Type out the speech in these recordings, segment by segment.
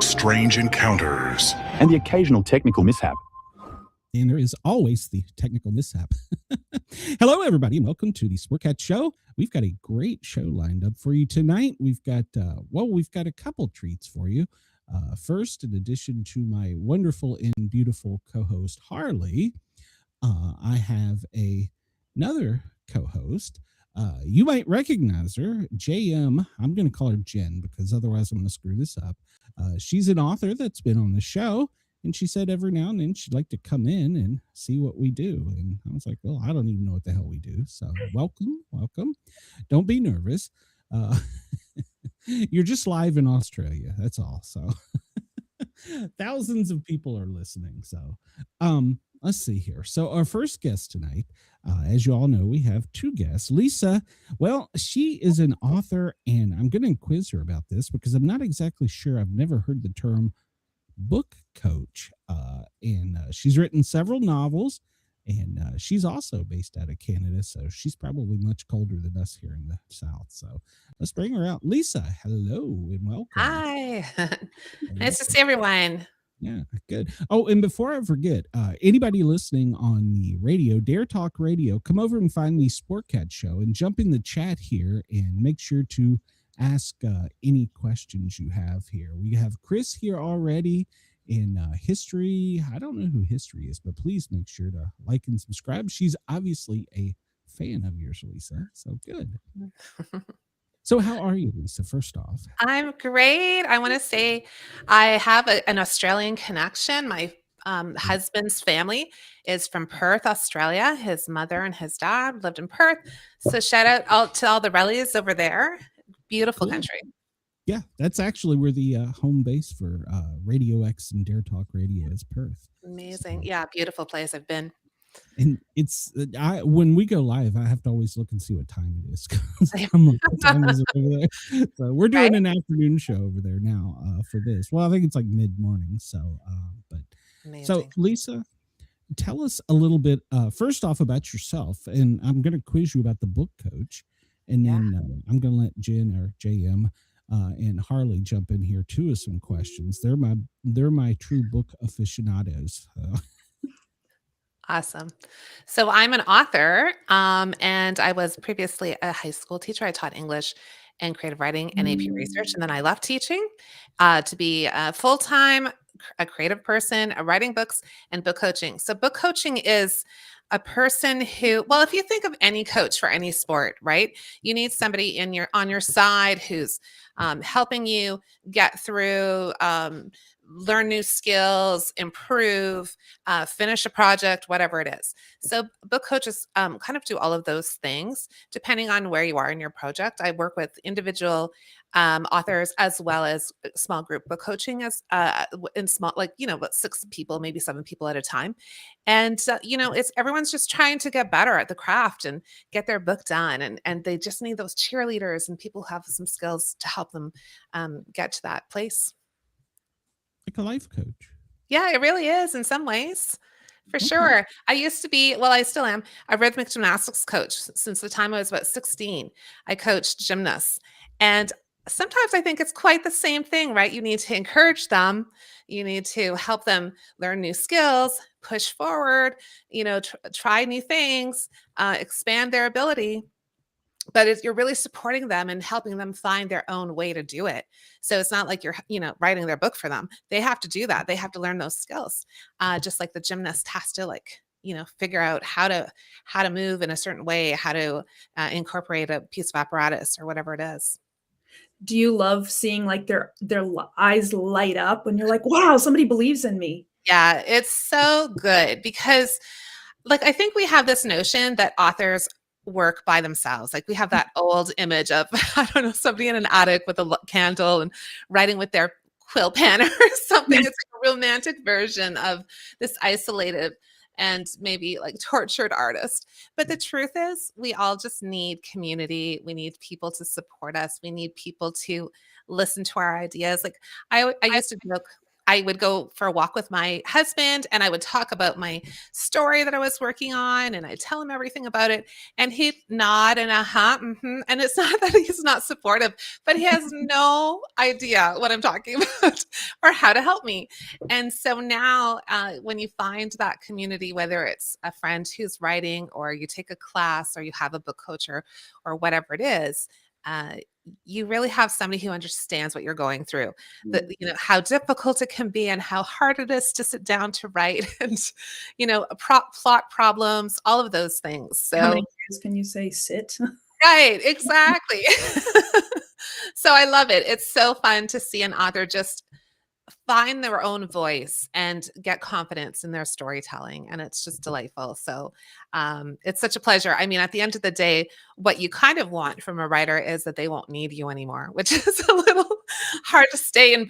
strange encounters, and the occasional technical mishap. And there is always the technical mishap. Hello, everybody, and welcome to the Sportcat Show. We've got a great show lined up for you tonight. We've got a couple treats for you. First, in addition to my wonderful and beautiful co-host Harley, I have another co-host. You might recognize her, JM. I'm going to call her Jen because otherwise I'm going to screw this up. She's an author that's been on the show, and she said every now and then she'd like to come in and see what we do. And I was like, well, I don't even know what the hell we do. So welcome. Don't be nervous. You're just live in Australia. That's all. So thousands of people are listening. So let's see here. So our first guest tonight, as you all know, we have two guests. Liisa, well, she is an author, and I'm going to quiz her about this because I'm not exactly sure. I've never heard the term book coach. And she's written several novels, and she's also based out of Canada, so she's probably much colder than us here in the South. So let's bring her out. Liisa, hello and welcome. Hi. Nice to see everyone. Yeah, good. Oh, and before I forget, anybody listening on the radio, Dare Talk Radio, come over and find the Sportcat Show and jump in the chat here and make sure to ask any questions you have here. We have Chris here already in history. I don't know who history is, but please make sure to like and subscribe. She's obviously a fan of yours, Liisa. So good. So how are you, Liisa, first off? I'm great. I want to say I have an Australian connection. My husband's family is from Perth, Australia. His mother and his dad lived in Perth. So shout out to all the Rellies over there. Beautiful country. Yeah, that's actually where the home base for Radio X and Dare Talk Radio is, Perth. Amazing. So, yeah, beautiful place. I've been. And it's when we go live, I have to always look and see what time it is. I'm like, what time is it over there? So we're doing an afternoon show over there now for this. Well, I think it's like mid-morning. So, but amazing. So Liisa, tell us a little bit first off about yourself, and I'm going to quiz you about the book coach, and then I'm going to let Jen or JM and Harley jump in here too with some questions. They're my true book aficionados. Awesome. So I'm an author, and I was previously a high school teacher. I taught English and creative writing and AP research, and then I left teaching to be a full-time a creative person, writing books and book coaching. So book coaching is a person who, well, if you think of any coach for any sport, right? You need somebody on your side who's helping you get through, learn new skills, improve, finish a project, whatever it is. So book coaches kind of do all of those things depending on where you are in your project. I work with individual authors as well as small group book coaching as in small, like, about 6 people, maybe 7 people at a time. And, it's everyone's just trying to get better at the craft and get their book done. And they just need those cheerleaders and people who have some skills to help them get to that place. Like a life coach. Yeah, it really is in some ways. For sure. I used to be, well, I still am, a rhythmic gymnastics coach since the time I was about 16. I coached gymnasts. And sometimes I think it's quite the same thing, right? You need to encourage them. You need to help them learn new skills, push forward, try new things, expand their ability. But you're really supporting them and helping them find their own way to do it. So it's not like you're, writing their book for them. They have to do that. They have to learn those skills. Just like the gymnast has to figure out how to move in a certain way, how to incorporate a piece of apparatus or whatever it is. Do you love seeing like their eyes light up when you're like, wow, somebody believes in me? Yeah, it's so good because I think we have this notion that authors work by themselves. Like we have that old image of, I don't know, somebody in an attic with a candle and writing with their quill pen or something. It's like a romantic version of this isolated and maybe tortured artist. But the truth is we all just need community. We need people to support us. We need people to listen to our ideas. I used to joke, I would go for a walk with my husband and I would talk about my story that I was working on and I'd tell him everything about it. And he'd nod and and it's not that he's not supportive, but he has no idea what I'm talking about or how to help me. And so now when you find that community, whether it's a friend who's writing or you take a class or you have a book coach or whatever it is, you really have somebody who understands what you're going through, that how difficult it can be and how hard it is to sit down to write and plot problems, all of those things. So how many times can you say sit? right, exactly. So I love it. It's so fun to see an author just find their own voice and get confidence in their storytelling. And it's just delightful. So it's such a pleasure. I mean, at the end of the day, what you kind of want from a writer is that they won't need you anymore, which is a little hard to stay in,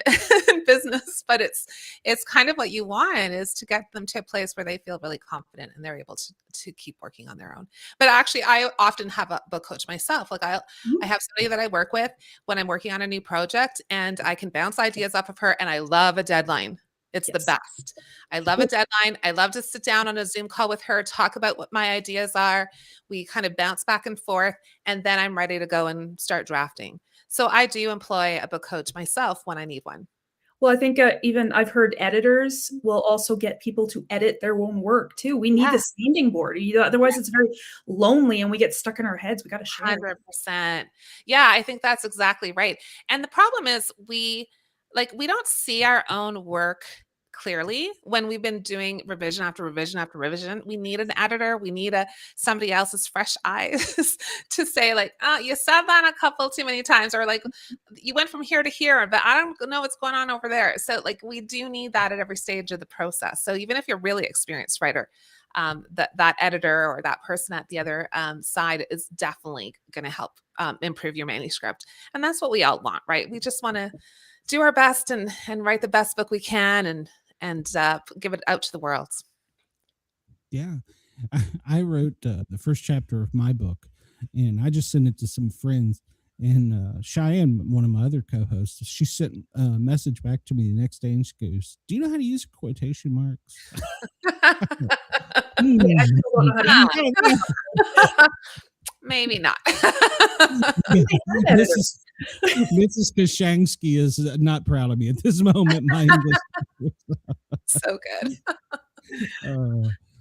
in business, but it's kind of what you want, is to get them to a place where they feel really confident and they're able to keep working on their own. But actually, I often have a book coach myself. Like I have somebody that I work with when I'm working on a new project, and I can bounce ideas off of her, and I love a deadline. It's the best. I love a deadline. I love to sit down on a Zoom call with her, talk about what my ideas are. We kind of bounce back and forth, and then I'm ready to go and start drafting. So I do employ a book coach myself when I need one. Well, I think even I've heard editors will also get people to edit their own work too. We need the sounding board. Otherwise it's very lonely and we get stuck in our heads. We got to share. 100%. Yeah, I think that's exactly right. And the problem is we don't see our own work clearly when we've been doing revision after revision after revision. We need an editor. We need somebody else's fresh eyes to say like, oh, you said that a couple too many times, or like you went from here to here, but I don't know what's going on over there. So like we do need that at every stage of the process. So even if you're a really experienced writer, that editor or that person at the other side is definitely going to help improve your manuscript. And that's what we all want, right? We just want to do our best and write the best book we can and give it out to the world. Yeah. I wrote the first chapter of my book, and I just sent it to some friends. And Cheyenne, one of my other co-hosts, she sent a message back to me the next day, and she goes, "Do you know how to use quotation marks?" Maybe not. Mrs. Kashansky is not proud of me at this moment. My English. So good.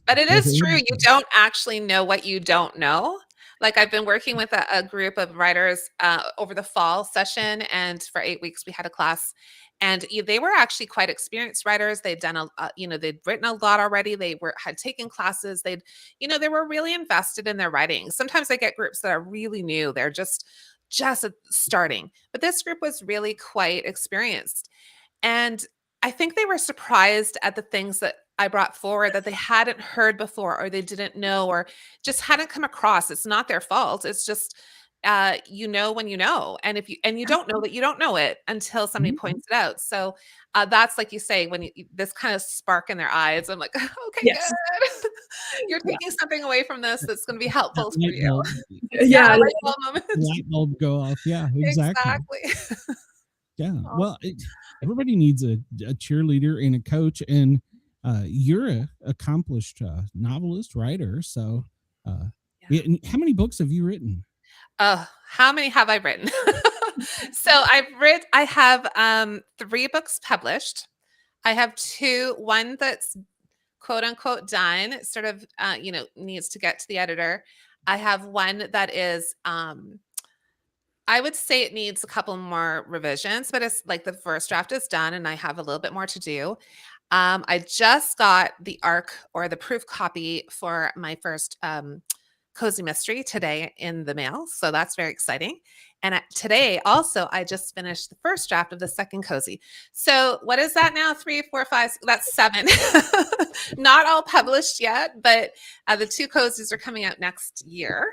But it is true. You don't actually know what you don't know. Like I've been working with a group of writers over the fall session, and for 8 weeks we had a class, and they were actually quite experienced writers. They'd done they'd written a lot already. They had taken classes. They were really invested in their writing. Sometimes I get groups that are really new. They're just starting, but this group was really quite experienced, and I think they were surprised at the things that I brought forward that they hadn't heard before, or they didn't know, or just hadn't come across. It's not their fault. It's just, when you know, and you don't know that you don't know it until somebody points it out. So that's like you say, when this kind of spark in their eyes, I'm like, okay, good. You're taking something away from this that's going to be helpful for you. Light bulb go off. Yeah, exactly. Yeah. Well, everybody needs a cheerleader and a coach, and you're an accomplished novelist, writer. So how many books have you written? How many have I written? So I have 3 books published. I have 2, one that's quote unquote done. It sort of, needs to get to the editor. I have one that is, I would say it needs a couple more revisions, but it's like the first draft is done and I have a little bit more to do. I just got the ARC, or the proof copy, for my first cozy mystery today in the mail. So that's very exciting. And today also, I just finished the first draft of the second cozy. So what is that now? 3, 4, 5, that's 7. Not all published yet, but the 2 cozies are coming out next year.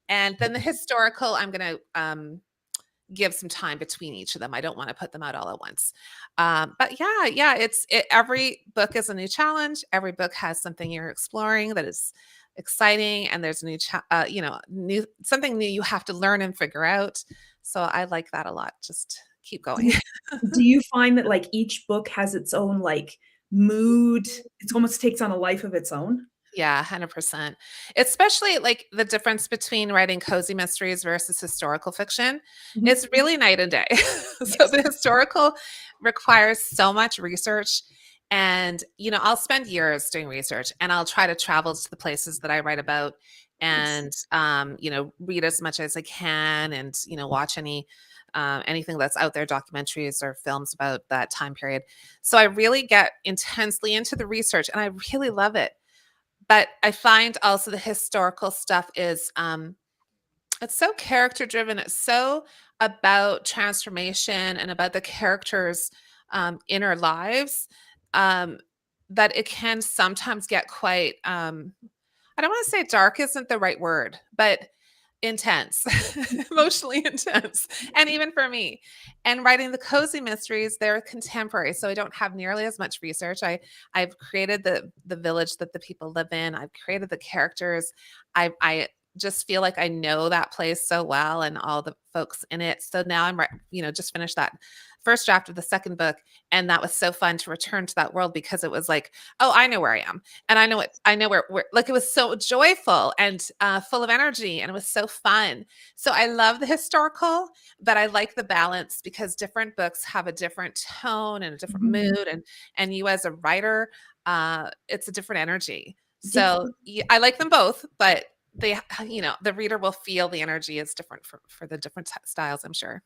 And then the historical, I'm going to give some time between each of them. I don't want to put them out all at once. But yeah, every book is a new challenge. Every book has something you're exploring that is exciting, and there's a new something new you have to learn and figure out. So I like that a lot. Just keep going. Do you find that like each book has its own like mood? It almost takes on a life of its own. Yeah, 100%. Especially like the difference between writing cozy mysteries versus historical fiction. Mhm. It's really night and day. So Yes. the historical requires so much research. And, I'll spend years doing research and I'll try to travel to the places that I write about Yes. and, read as much as I can and, watch anything that's out there, documentaries or films about that time period. So I really get intensely into the research and I really love it. But I find also the historical stuff is it's so character driven. It's so about transformation and about the characters' inner lives um, that it can sometimes get quite I don't want to say dark isn't the right word, but intense, emotionally intense, and even for me. And writing the cozy mysteries, they're contemporary, so I don't have nearly as much research. I've created the village that the people live in. I've created the characters. I just feel like I know that place so well and all the folks in it. So now just finished that first draft of the second book, and that was so fun to return to that world because it was like, oh, I know where I am, and I know it. I know where. Like it was so joyful and full of energy, and it was so fun. So I love the historical, but I like the balance because different books have a different tone and a different Mhm. mood, and you as a writer, it's a different energy. Did So I like them both, but the reader will feel the energy is different for the different styles, I'm sure.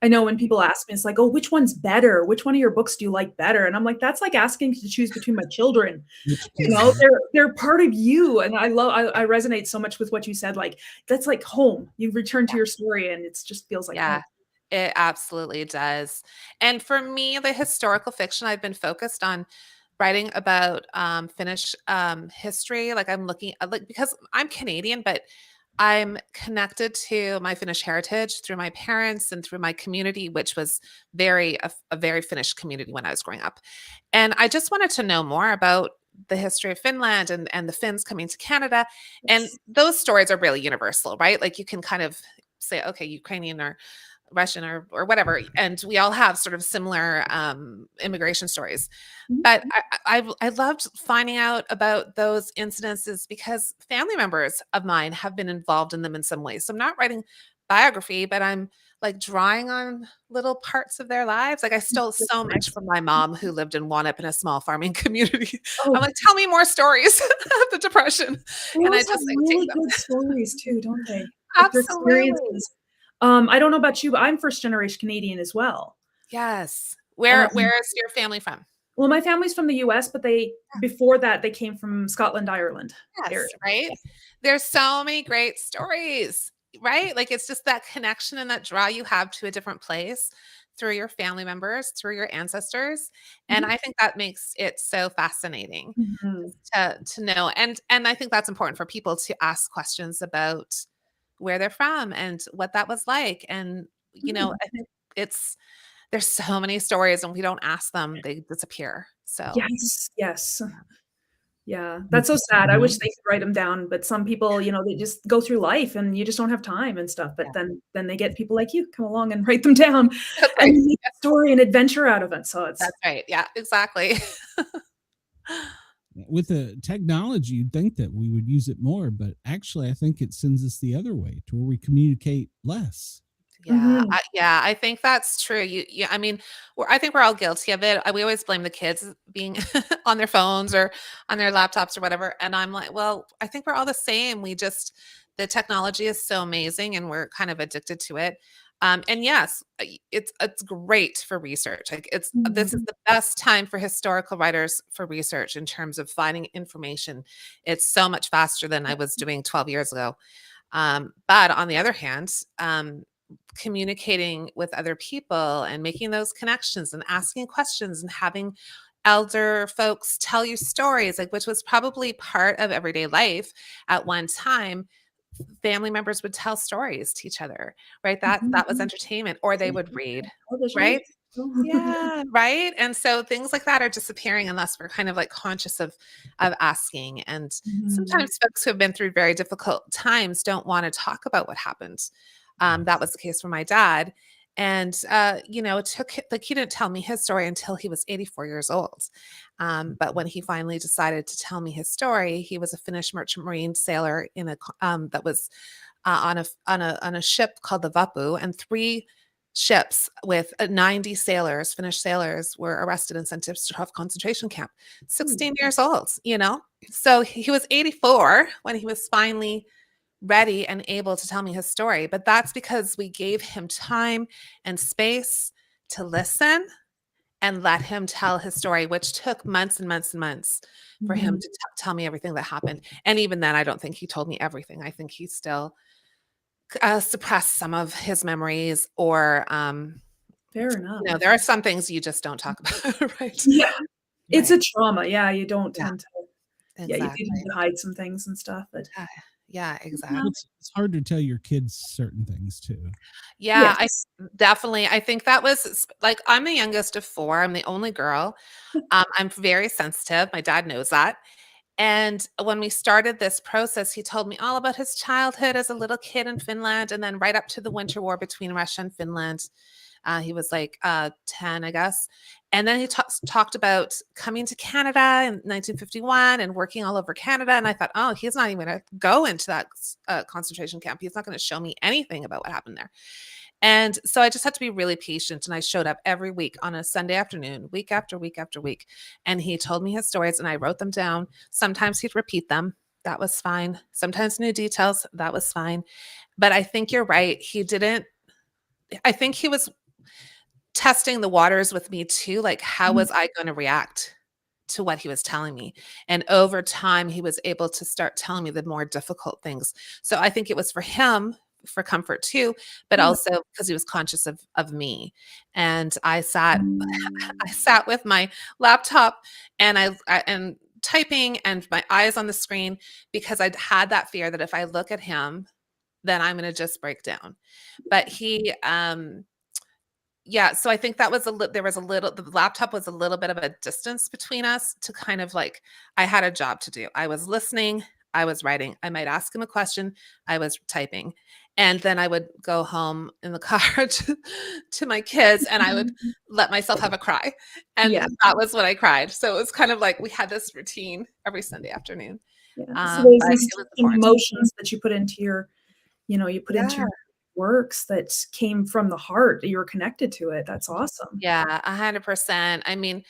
I know when people ask me, it's like, "Oh, which one's better? Which one of your books do you like better?" And I'm like, "That's like asking to choose between my children." Which You kids know, are they're part of you, and I resonate so much with what you said, like, that's like home. You return to your story, and it's just feels like home. Yeah, it absolutely does. And for me, the historical fiction, I've been focused on writing about Finnish history. Like I'm looking like because I'm Canadian, but I'm connected to my Finnish heritage through my parents and through my community, which was a very Finnish community when I was growing up. And I just wanted to know more about the history of Finland and the Finns coming to Canada. And Yes. those stories are really universal, right? Like you can kind of say, okay, Ukrainian or Russian or whatever, and we all have sort of similar immigration stories. But Mhm. I loved finding out about those incidences because family members of mine have been involved in them in some ways. So I'm not writing biography, but I'm like drawing on little parts of their lives. Like I stole That's so much nice. from my mom who lived in Wanup in a small farming community. I'm Oh, like, tell me more stories of the depression. they And I also have just like take really them. good stories too, don't they? Like their Absolutely. experiences. I don't know about you, but I'm first generation Canadian as well. Yes. Um, Where is your family from? well, my family's from the US, but they before that they came from Scotland, Ireland area. Yes, right? There's so many great stories, right? Like it's just that connection and that draw you have to a different place through your family members, through your ancestors. And Mhm. I think that makes it so fascinating Mhm. just to know. And I think that's important for people to ask questions about where they're from and what that was like. And Mm. I think it's there's so many stories and we don't ask them, they disappear. So Yes, yes. Yeah, with that's so the sad. I wish technology. they could write them down, but some people, they just go through life and you just don't have time and stuff, but yeah, then they get people like you come along and write them down that's and right. you make a story and adventure out of it, so it's That's right. Yeah, exactly. With the technology, you'd think that we would use it more, but actually, I think it sends us the other way to where we communicate less. Yeah, Mhm. I think that's true. I mean, I think we're all guilty of it. We always blame the kids being on their phones or on their laptops or whatever. And I'm like, well, I think we're all the same. The technology is so amazing, and we're kind of addicted to it. And yes, it's great for research. Like this is Mhm. the best time for historical writers for research in terms of finding information. It's so much faster than I was doing 12 years ago. But on the other hand, communicating with other people and making those connections and asking questions and having elder folks tell you stories, like which was probably part of everyday life at one time. Family members would tell stories to each other, right? That was Mhm. entertainment, or they See, would read, television. right? Yeah, right. And so things like that are disappearing unless we're kind of like conscious of asking. And Mhm. sometimes folks who have been through very difficult times don't want to talk about what happened. That Yes. was the case for my dad. And, it took, like, he didn't tell me his story until he was 84 years old. But when he finally decided to tell me his story, he was a Finnish merchant marine sailor that was on a ship called the Vapu, and 3 ships with 90 sailors, Finnish sailors, were arrested and sent to Stutthof concentration camp. 16 years old, So he was 84 when he was finally ready and able to tell me his story. But that's because we gave him time and space to listen and let him tell his story, which took months and months and months for him to tell me everything that happened. And even then, I don't think he told me everything. I think he still suppressed some of his memories, or Fair enough. there are some things you just don't talk about, right? Yeah. It's Right. a trauma. Yeah, you don't Yeah, tend to. Yeah, you exactly. tend to hide some things and stuff, but Yeah, Well, exactly. it's hard to tell your kids certain things too. Yeah, yes. I think that was like, I'm the youngest of 4. I'm the only girl. I'm very sensitive. My dad knows that. And when we started this process, he told me all about his childhood as a little kid in Finland, and then right up to the winter war between Russia and Finland. He was like 10, I guess. And then he talked about coming to Canada in 1951 and working all over Canada. And I thought, oh, he's not even going to go into that concentration camp. He's not going to show me anything about what happened there. And so I just had to be really patient. And I showed up every week on a Sunday afternoon, week after week after week. And he told me his stories and I wrote them down. Sometimes he'd repeat them. That was fine. Sometimes new details. That was fine. But I think you're right. I think he was testing the waters with me too. Like, how was I going to react to what he was telling me? And over time, he was able to start telling me the more difficult things. So I think it was for him, for comfort too, but also because he was conscious of me. And I sat with my laptop and and typing and my eyes on the screen, because I'd had that fear that if I look at him, then I'm going to just break down. But he, yeah, so I think that was the laptop was a little bit of a distance between us, to kind of like, I had a job to do. I was listening, I was writing. I might ask him a question, I was typing. And then I would go home in the car to my kids, and I would let myself have a cry. And that was when I cried. So it was kind of like we had this routine every Sunday afternoon. Yeah. So there's But these it was important. emotions that you put into your, you put into Yeah. your works that came from the heart. You were connected to it. That's awesome. Yeah, 100%. I mean,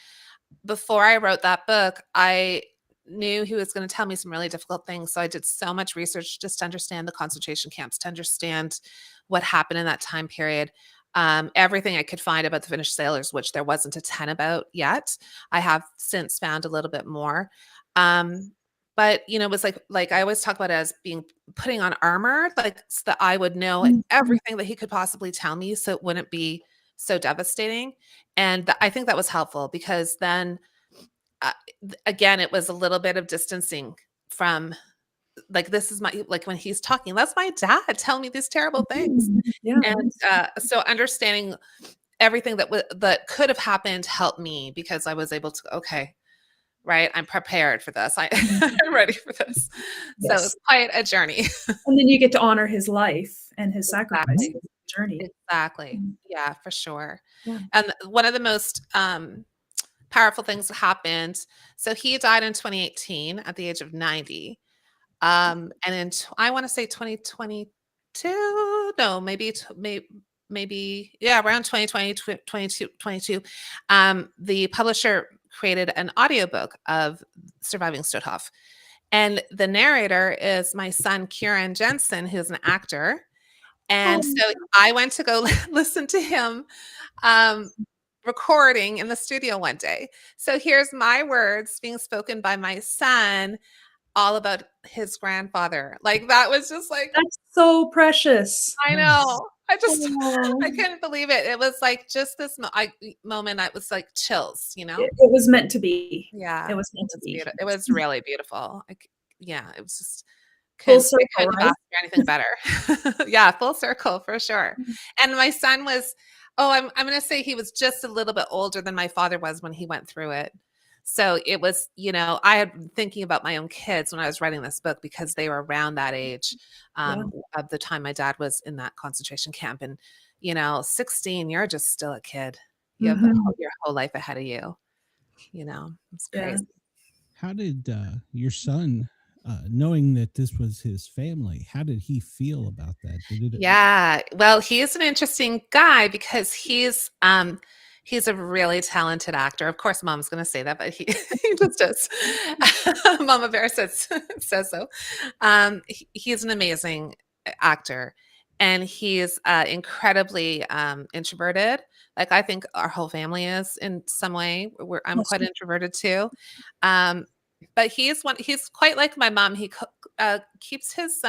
before I wrote that book, I knew he was going to tell me some really difficult things. So I did so much research just to understand the concentration camps, to understand what happened in that time period. Everything I could find about the Finnish sailors, which there wasn't a ton about yet. I have since found a little bit more. But it was like I always talk about it as being putting on armor, like, so that I would know everything that he could possibly tell me, so it wouldn't be so devastating. And I think that was helpful, because then again, it was a little bit of distancing from, like, this is like when he's talking, that's my dad telling me these terrible things. Yeah. And so understanding everything that could have happened helped me, because I was able to, okay, right, I'm prepared for this. I'm ready for this. So it's quite a journey. And then you get to honor his life and his sacrifice Exactly. journey. Exactly. Yeah, for sure. Yeah. And one of the most powerful things that happened. So he died in 2018 at the age of 90. And in I want to say 2022. No, maybe yeah, around 2020, 22. The publisher created an audiobook of Surviving Stutthof. And the narrator is my son, Kieran Jensen, who's an actor. And so I went to go listen to him recording in the studio one day. So here's my words being spoken by my son, all about his grandfather. Like, that was just like, that's so precious. I know. I couldn't believe it. It was like just this moment. I was like chills, It was meant to be. Yeah. It was meant to be. It was really beautiful. Yeah, it was just Full couldn't circle, have asked for anything better. Yeah, full circle for sure. And my son was, I'm going to say he was just a little bit older than my father was when he went through it. So it was, I had been thinking about my own kids when I was writing this book, because they were around that age of the time my dad was in that concentration camp. And, 16, you're just still a kid. You have your whole life ahead of you. It's crazy. How did your son, knowing that this was his family, how did he feel about that? Yeah, well, he's an interesting guy because he's a really talented actor. Of course, Mom's going to say that, but he just is. Mama Bear says so. He's an amazing actor, and he's incredibly introverted. Like I think our whole family is in some way. I'm quite introverted too. But he's quite like my mom. He keeps his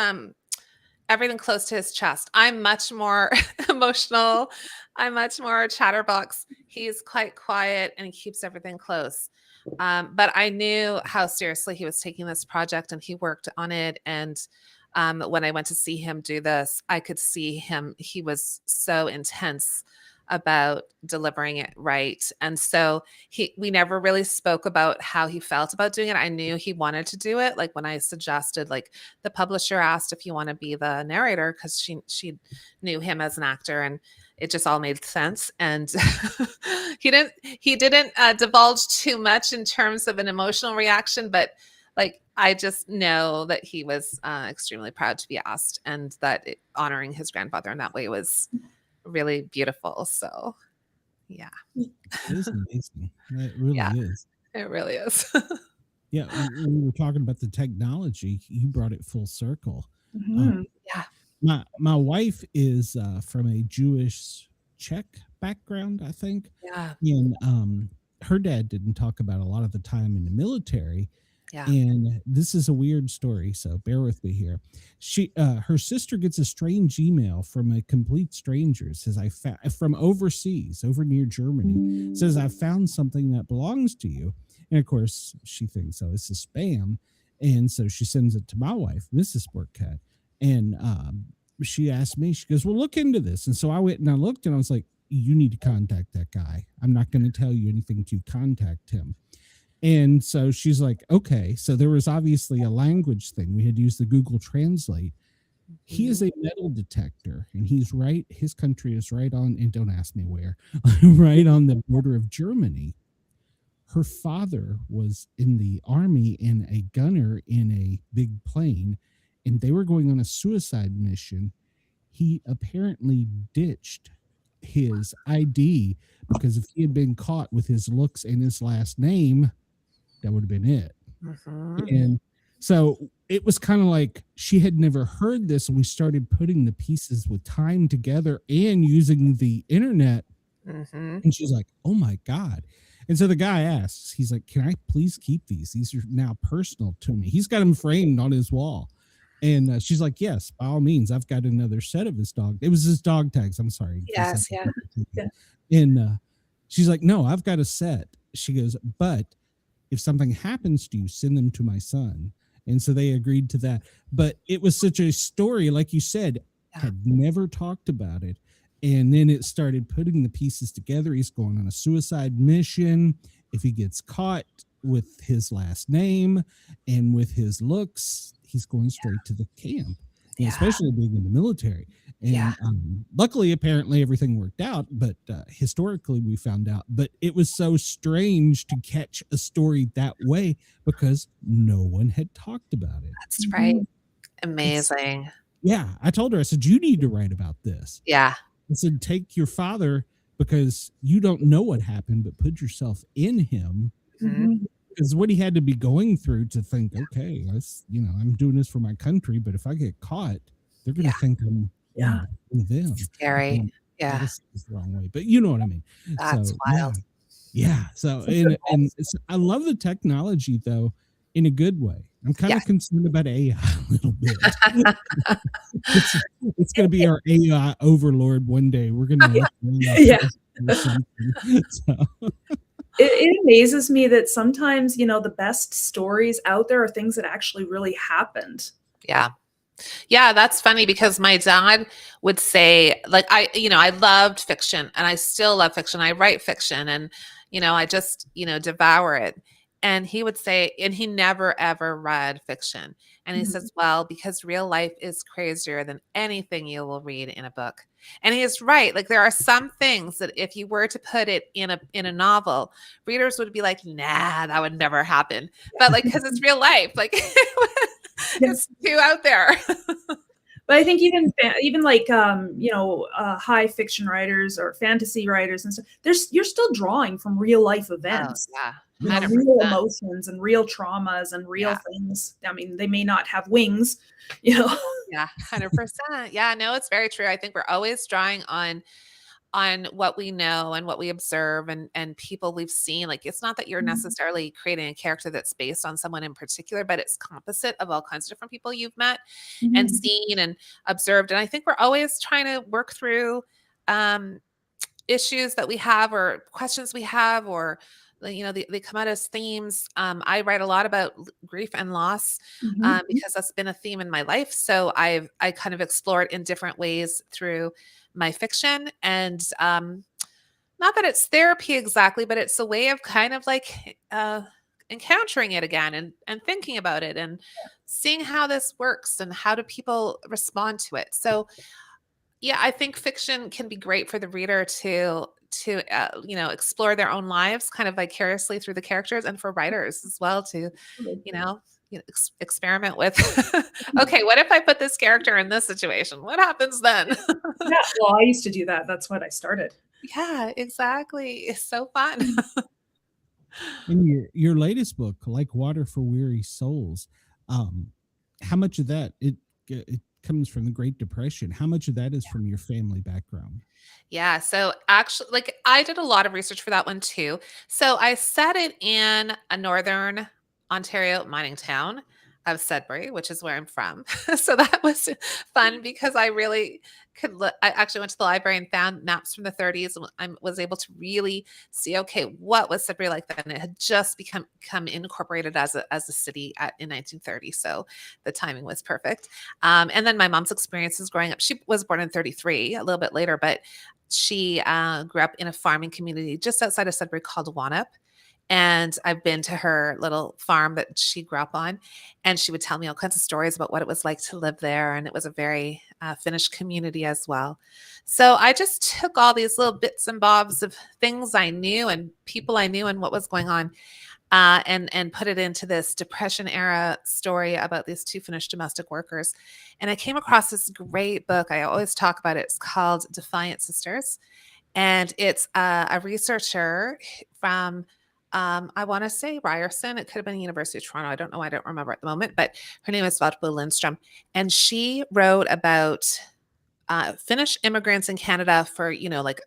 everything close to his chest. I'm much more emotional. I'm much more chatterbox. He's quite quiet and he keeps everything close. But I knew how seriously he was taking this project, and he worked on it. And when I went to see him do this, I could see him. He was so intense about delivering it right. And so we never really spoke about how he felt about doing it. I knew he wanted to do it. Like when I suggested, like the publisher asked if you want to be the narrator, because she knew him as an actor, and it just all made sense. And he didn't divulge too much in terms of an emotional reaction, but like I just know that he was extremely proud to be asked, and that honoring his grandfather in that way was really beautiful. So yeah, it is amazing. It really is. It really is. Yeah, when we were talking about the technology, you brought it full circle. Yeah, my wife is from a Jewish Czech background, I think. Yeah, and her dad didn't talk about a lot of the time in the military. Yeah. And this is a weird story, so bear with me here. Her sister gets a strange email from a complete stranger. Says, from overseas, over near Germany, says, I found something that belongs to you. And of course, she thinks, oh, it's a spam. And so she sends it to my wife, Mrs. Sportcat. And she asked me, she goes, well, look into this. And so I went and I looked, and I was like, you need to contact that guy. I'm not going to tell you anything to contact him. And so she's like, okay. So there was obviously a language thing. We had used the Google Translate. He is a metal detector, and his country is right on, and don't ask me where, right on the border of Germany. Her father was in the army and a gunner in a big plane, and they were going on a suicide mission. He apparently ditched his ID because if he had been caught with his looks and his last name, that would have been it. And so it was kind of like she had never heard this, and we started putting the pieces with time together and using the internet. And she's like, oh my God. And so the guy asks, he's like, can I please keep these? These are now personal to me. He's got them framed on his wall. And she's like, yes, by all means. I've got another set of his dog. It was his dog tags. I'm sorry. Yes. Yeah. And she's like, no, I've got a set. She goes, but if something happens to you, send them to my son. And so they agreed to that. But it was such a story, like you said, had never talked about it. And then it started putting the pieces together. He's going on a suicide mission. If he gets caught with his last name and with his looks, he's going straight to the camp, and especially being in the military. And luckily, apparently, everything worked out. But historically, we found out. But it was so strange to catch a story that way because no one had talked about it. That's right. Amazing. I told her, I said, you need to write about this. Yeah. I said, take your father, because you don't know what happened, but put yourself in him. Because what he had to be going through to think, okay, I'm doing this for my country, but if I get caught, they're going to think I'm them. Scary. This is the wrong way, but you know what I mean. That's wild. So and I love the technology though, in a good way. I'm kind of concerned about AI a little bit. it's going to be our AI overlord one day. We're going to It amazes me that sometimes, the best stories out there are things that actually really happened. Yeah, that's funny because my dad would say, like, I loved fiction, and I still love fiction. I write fiction, and, I just, devour it. And he would say, and he never ever read fiction. And he says, well, because real life is crazier than anything you will read in a book. And he is right. Like, there are some things that if you were to put it in a novel, readers would be like, nah, that would never happen. But like, because it's real life, like it's too out there. But I think even like high fiction writers or fantasy writers and stuff, you're still drawing from real life events. Yeah. Real emotions and real traumas and real things. I mean, they may not have wings, Yeah, 100%. Yeah, no, it's very true. I think we're always drawing on what we know and what we observe and people we've seen. Like, it's not that you're necessarily creating a character that's based on someone in particular, but it's composite of all kinds of different people you've met and seen and observed. And I think we're always trying to work through issues that we have or questions we have, or they come out as themes. I write a lot about grief and loss because that's been a theme in my life. So I kind of explore it in different ways through my fiction. And not that it's therapy exactly, but it's a way of kind of like encountering it again and thinking about it and seeing how this works and how do people respond to it. So yeah, I think fiction can be great for the reader to explore their own lives kind of vicariously through the characters, and for writers as well to experiment with okay, what if I put this character in this situation? What happens then? Yeah, well, I used to do that. That's what I started. Yeah, exactly. It's so fun. In your latest book, Like Water for Weary Souls, how much of that it comes from the Great Depression? How much of that is from your family background? Yeah. So actually, like, I did a lot of research for that one too. So I set it in a northern Ontario mining town of Sudbury, which is where I'm from. So that was fun because I really could look. I actually went to the library and found maps from the 30s, and I was able to really see, okay, what was Sudbury like then? It had just become incorporated as a city in 1930. So the timing was perfect. And then my mom's experiences growing up. She was born in 33, a little bit later, but she grew up in a farming community just outside of Sudbury called Wanup. And I've been to her little farm that she grew up on, and she would tell me all kinds of stories about what it was like to live there. And it was a very Finnish community as well. So I just took all these little bits and bobs of things I knew and people I knew and what was going on, and put it into this Depression era story about these two Finnish domestic workers. And I came across this great book. I always talk about it. It's called Defiant Sisters. And it's a researcher from I want to say Ryerson. It could have been University of Toronto. I don't know. I don't remember at the moment, but her name is Valtbo Lindstrom. And she wrote about Finnish immigrants in Canada for, like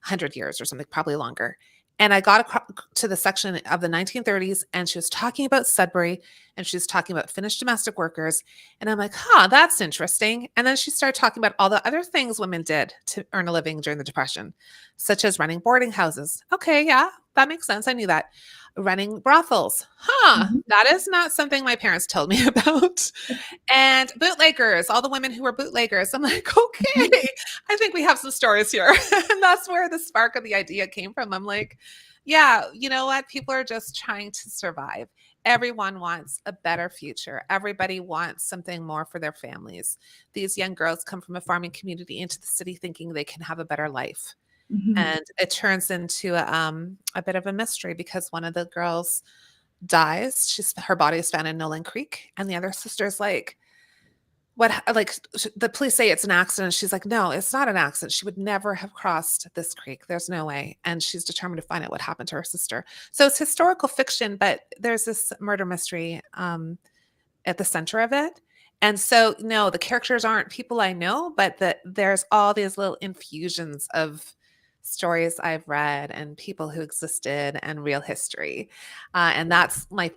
100 years or something, probably longer. And I got to the section of the 1930s, and she was talking about Sudbury, and she was talking about Finnish domestic workers. And I'm like, that's interesting. And then she started talking about all the other things women did to earn a living during the Depression, such as running boarding houses. Okay, yeah, that makes sense. I knew that. Running brothels. That is not something my parents told me about. And bootleggers, all the women who were bootleggers. I'm like, okay, I think we have some stories here. And that's where the spark of the idea came from. I'm like, yeah, you know what? People are just trying to survive. Everyone wants a better future. Everybody wants something more for their families. These young girls come from a farming community into the city thinking they can have a better life. And it turns into a bit of a mystery because one of the girls dies. Her body is found in Nolin Creek, and the other sister's like, "What?" Like, the police say it's an accident. She's like, "No, it's not an accident. She would never have crossed this creek. There's no way." And she's determined to find out what happened to her sister. So it's historical fiction, but there's this murder mystery at the center of it. And so, no, the characters aren't people I know, but there's all these little infusions of stories I've read and people who existed and real history. And that's my,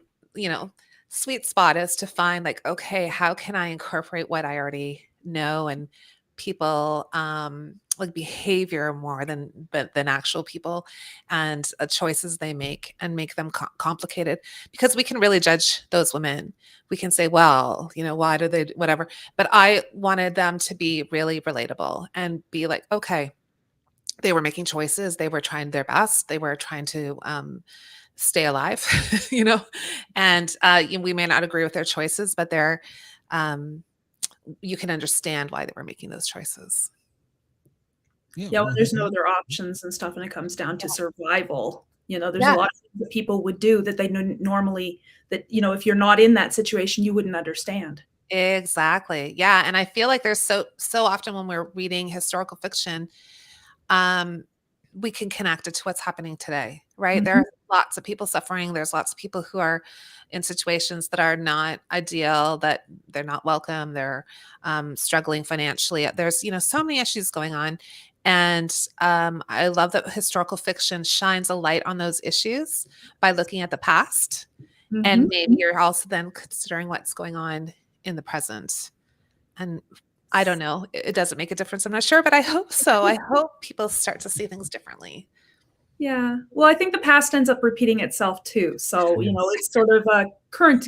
sweet spot, is to find like, okay, how can I incorporate what I already know and people, like behavior more than actual people, and choices they make, and make them complicated, because we can really judge those women. We can say, well, why do they, whatever. But I wanted them to be really relatable and be like, okay, they were making choices. They were trying their best. They were trying to stay alive, and we may not agree with their choices, but you can understand why they were making those choices. Yeah, when there's no other options and stuff, and it comes down to survival. There's a lot of things that people would do that they normally, that, if you're not in that situation, you wouldn't understand. Exactly. Yeah. And I feel like there's so often when we're reading historical fiction, we can connect it to what's happening today, right? There are lots of people suffering. There's lots of people who are in situations that are not ideal, that they're not welcome. They're struggling financially. There's, so many issues going on. And I love that historical fiction shines a light on those issues by looking at the past. And maybe you're also then considering what's going on in the present. And I don't know, it doesn't make a difference, I'm not sure, but I hope so. I hope people start to see things differently. Yeah. Well, I think the past ends up repeating itself too. So, it's sort of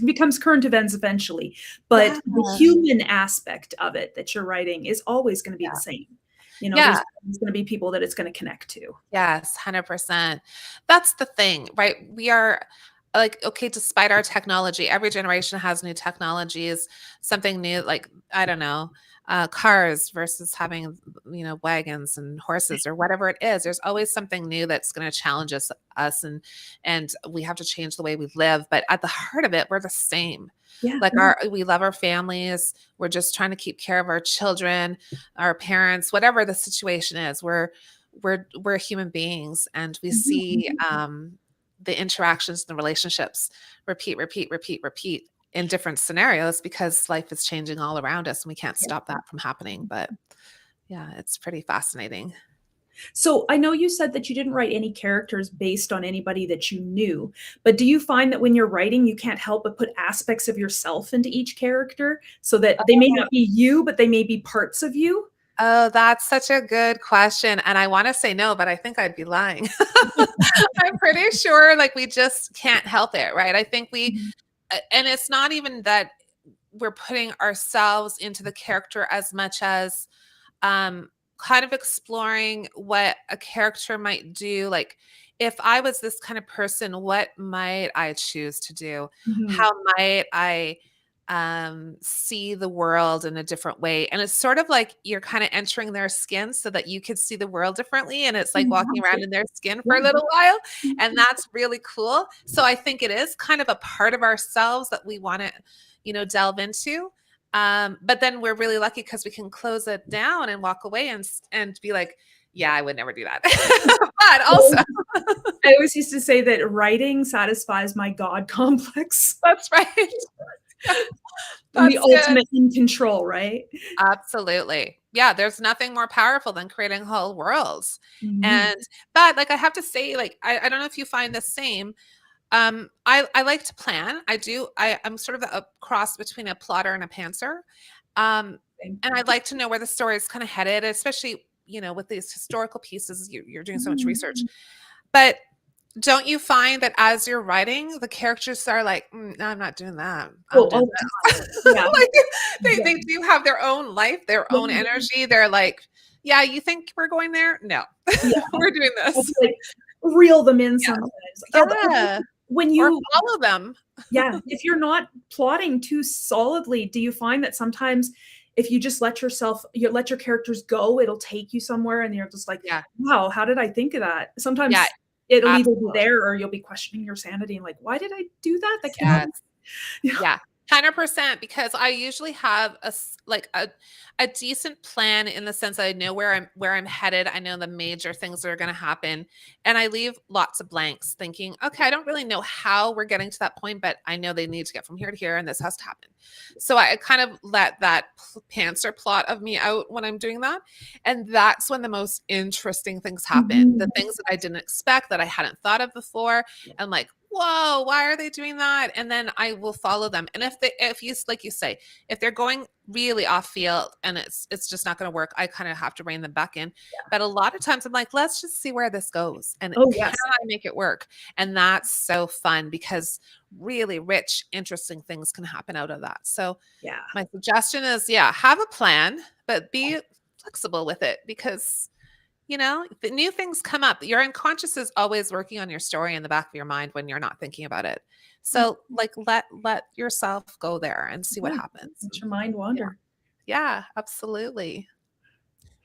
becomes current events eventually. But the human aspect of it that you're writing is always going to be the same. There's going to be people that it's going to connect to. Yes, 100%. That's the thing, right? We are like, okay, despite our technology, every generation has new technologies, something new, like, I don't know, cars versus having, wagons and horses or whatever it is. There's always something new that's going to challenge us and we have to change the way we live. But at the heart of it, we're the same. Yeah. Like we love our families. We're just trying to keep care of our children, our parents, whatever the situation is. We're human beings, and we see the interactions and the relationships repeat in different scenarios because life is changing all around us and we can't stop that from happening. But yeah, it's pretty fascinating. So I know you said that you didn't write any characters based on anybody that you knew, but do you find that when you're writing, you can't help but put aspects of yourself into each character so that they may not be you, but they may be parts of you? Oh, that's such a good question. And I want to say no, but I think I'd be lying. I'm pretty sure like we just can't help it, right? I think and it's not even that we're putting ourselves into the character as much as kind of exploring what a character might do. Like if I was this kind of person, what might I choose to do? How might I see the world in a different way? And it's sort of like you're kind of entering their skin so that you could see the world differently. And it's like walking around in their skin for a little while. And that's really cool. So I think it is kind of a part of ourselves that we want to, delve into. But then we're really lucky because we can close it down and walk away and be like, yeah, I would never do that. But also, I always used to say that writing satisfies my God complex. That's right. The ultimate in control, right? Absolutely. Yeah, there's nothing more powerful than creating whole worlds. But like I have to say, like, I don't know if you find the same. I like to plan. I'm sort of a cross between a plotter and a pantser. And I'd like to know where the story is kind of headed, especially, with these historical pieces, you're doing so much research. But don't you find that as you're writing, the characters are like, no, I'm not doing that. Yeah. Like, they do have their own life, their own energy. They're like, yeah, you think we're going there? No, we're doing this. Like, reel them in sometimes. Yeah. When you follow them. If you're not plotting too solidly, do you find that sometimes if you just let your characters go, it'll take you somewhere and you're just like, wow, how did I think of that? Sometimes it'll either be there or you'll be questioning your sanity and like, why did I do that? That can't Yeah. 100%, because I usually have a decent plan in the sense that I know where I'm headed. I know the major things that are going to happen, and I leave lots of blanks thinking, okay, I don't really know how we're getting to that point, but I know they need to get from here to here and this has to happen. So I kind of let that pantser plot of me out when I'm doing that. And that's when the most interesting things happen. The things that I didn't expect, that I hadn't thought of before. And like, whoa, why are they doing that? And then I will follow them. And if you, like you say, if they're going really off field and it's just not going to work, I kind of have to rein them back in. But a lot of times I'm like, let's just see where this goes. And can I make it work? And that's so fun because really rich, interesting things can happen out of that. So my suggestion is, have a plan, but be flexible with it because You know, the new things come up. Your unconscious is always working on your story in the back of your mind when you're not thinking about it. So like let yourself go there and see what happens. Let your mind wander. Yeah, absolutely.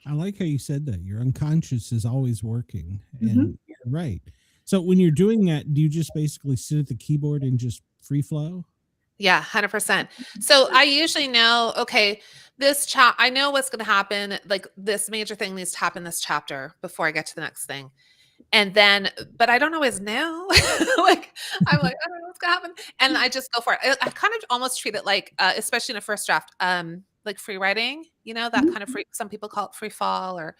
I like how you said that. Your unconscious is always working. And you're right. So when you're doing that, do you just basically sit at the keyboard and just free flow? Yeah, 100%. So I usually know, okay, I know what's going to happen. Like this major thing needs to happen this chapter before I get to the next thing. And then, but I don't always know. Like, I'm like, I don't know what's going to happen. And I just go for it. I kind of almost treat it like, especially in a first draft, like free writing, you know, that kind of free, some people call it free fall or,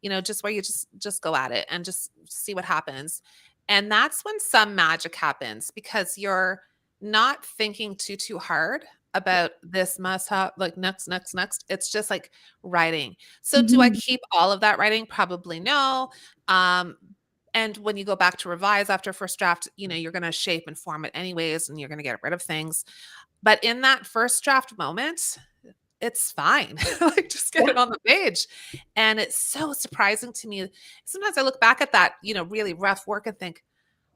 you know, just where you just go at it and just see what happens. And that's when some magic happens because you're not thinking too hard about this must have like next. It's just like writing. So do I keep all of that writing? Probably no. And when you go back to revise after first draft, you know, you're going to shape and form it anyways, and you're going to get rid of things. But in that first draft moment, it's fine. Like just get it on the page. And it's so surprising to me. Sometimes I look back at that, you know, really rough work and think,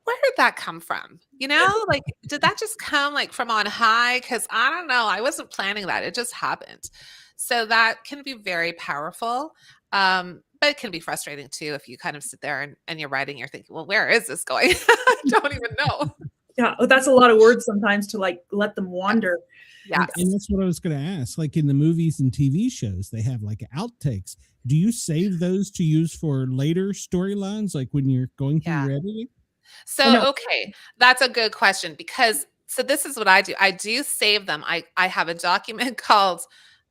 where did that come from? You know, like, did that just come like from on high? Cause I don't know. I wasn't planning that. It just happened. So that can be very powerful. But it can be frustrating too. If you kind of sit there and you're writing, you're thinking, well, where is this going? I don't even know. Yeah. That's a lot of words sometimes to like, let them wander. Yeah. And that's what I was going to ask. Like in the movies and TV shows, they have like outtakes. Do you save those to use for later storylines? Like when you're going through your editing? So, okay, that's a good question because so this is what I do. I do save them. I have a document called,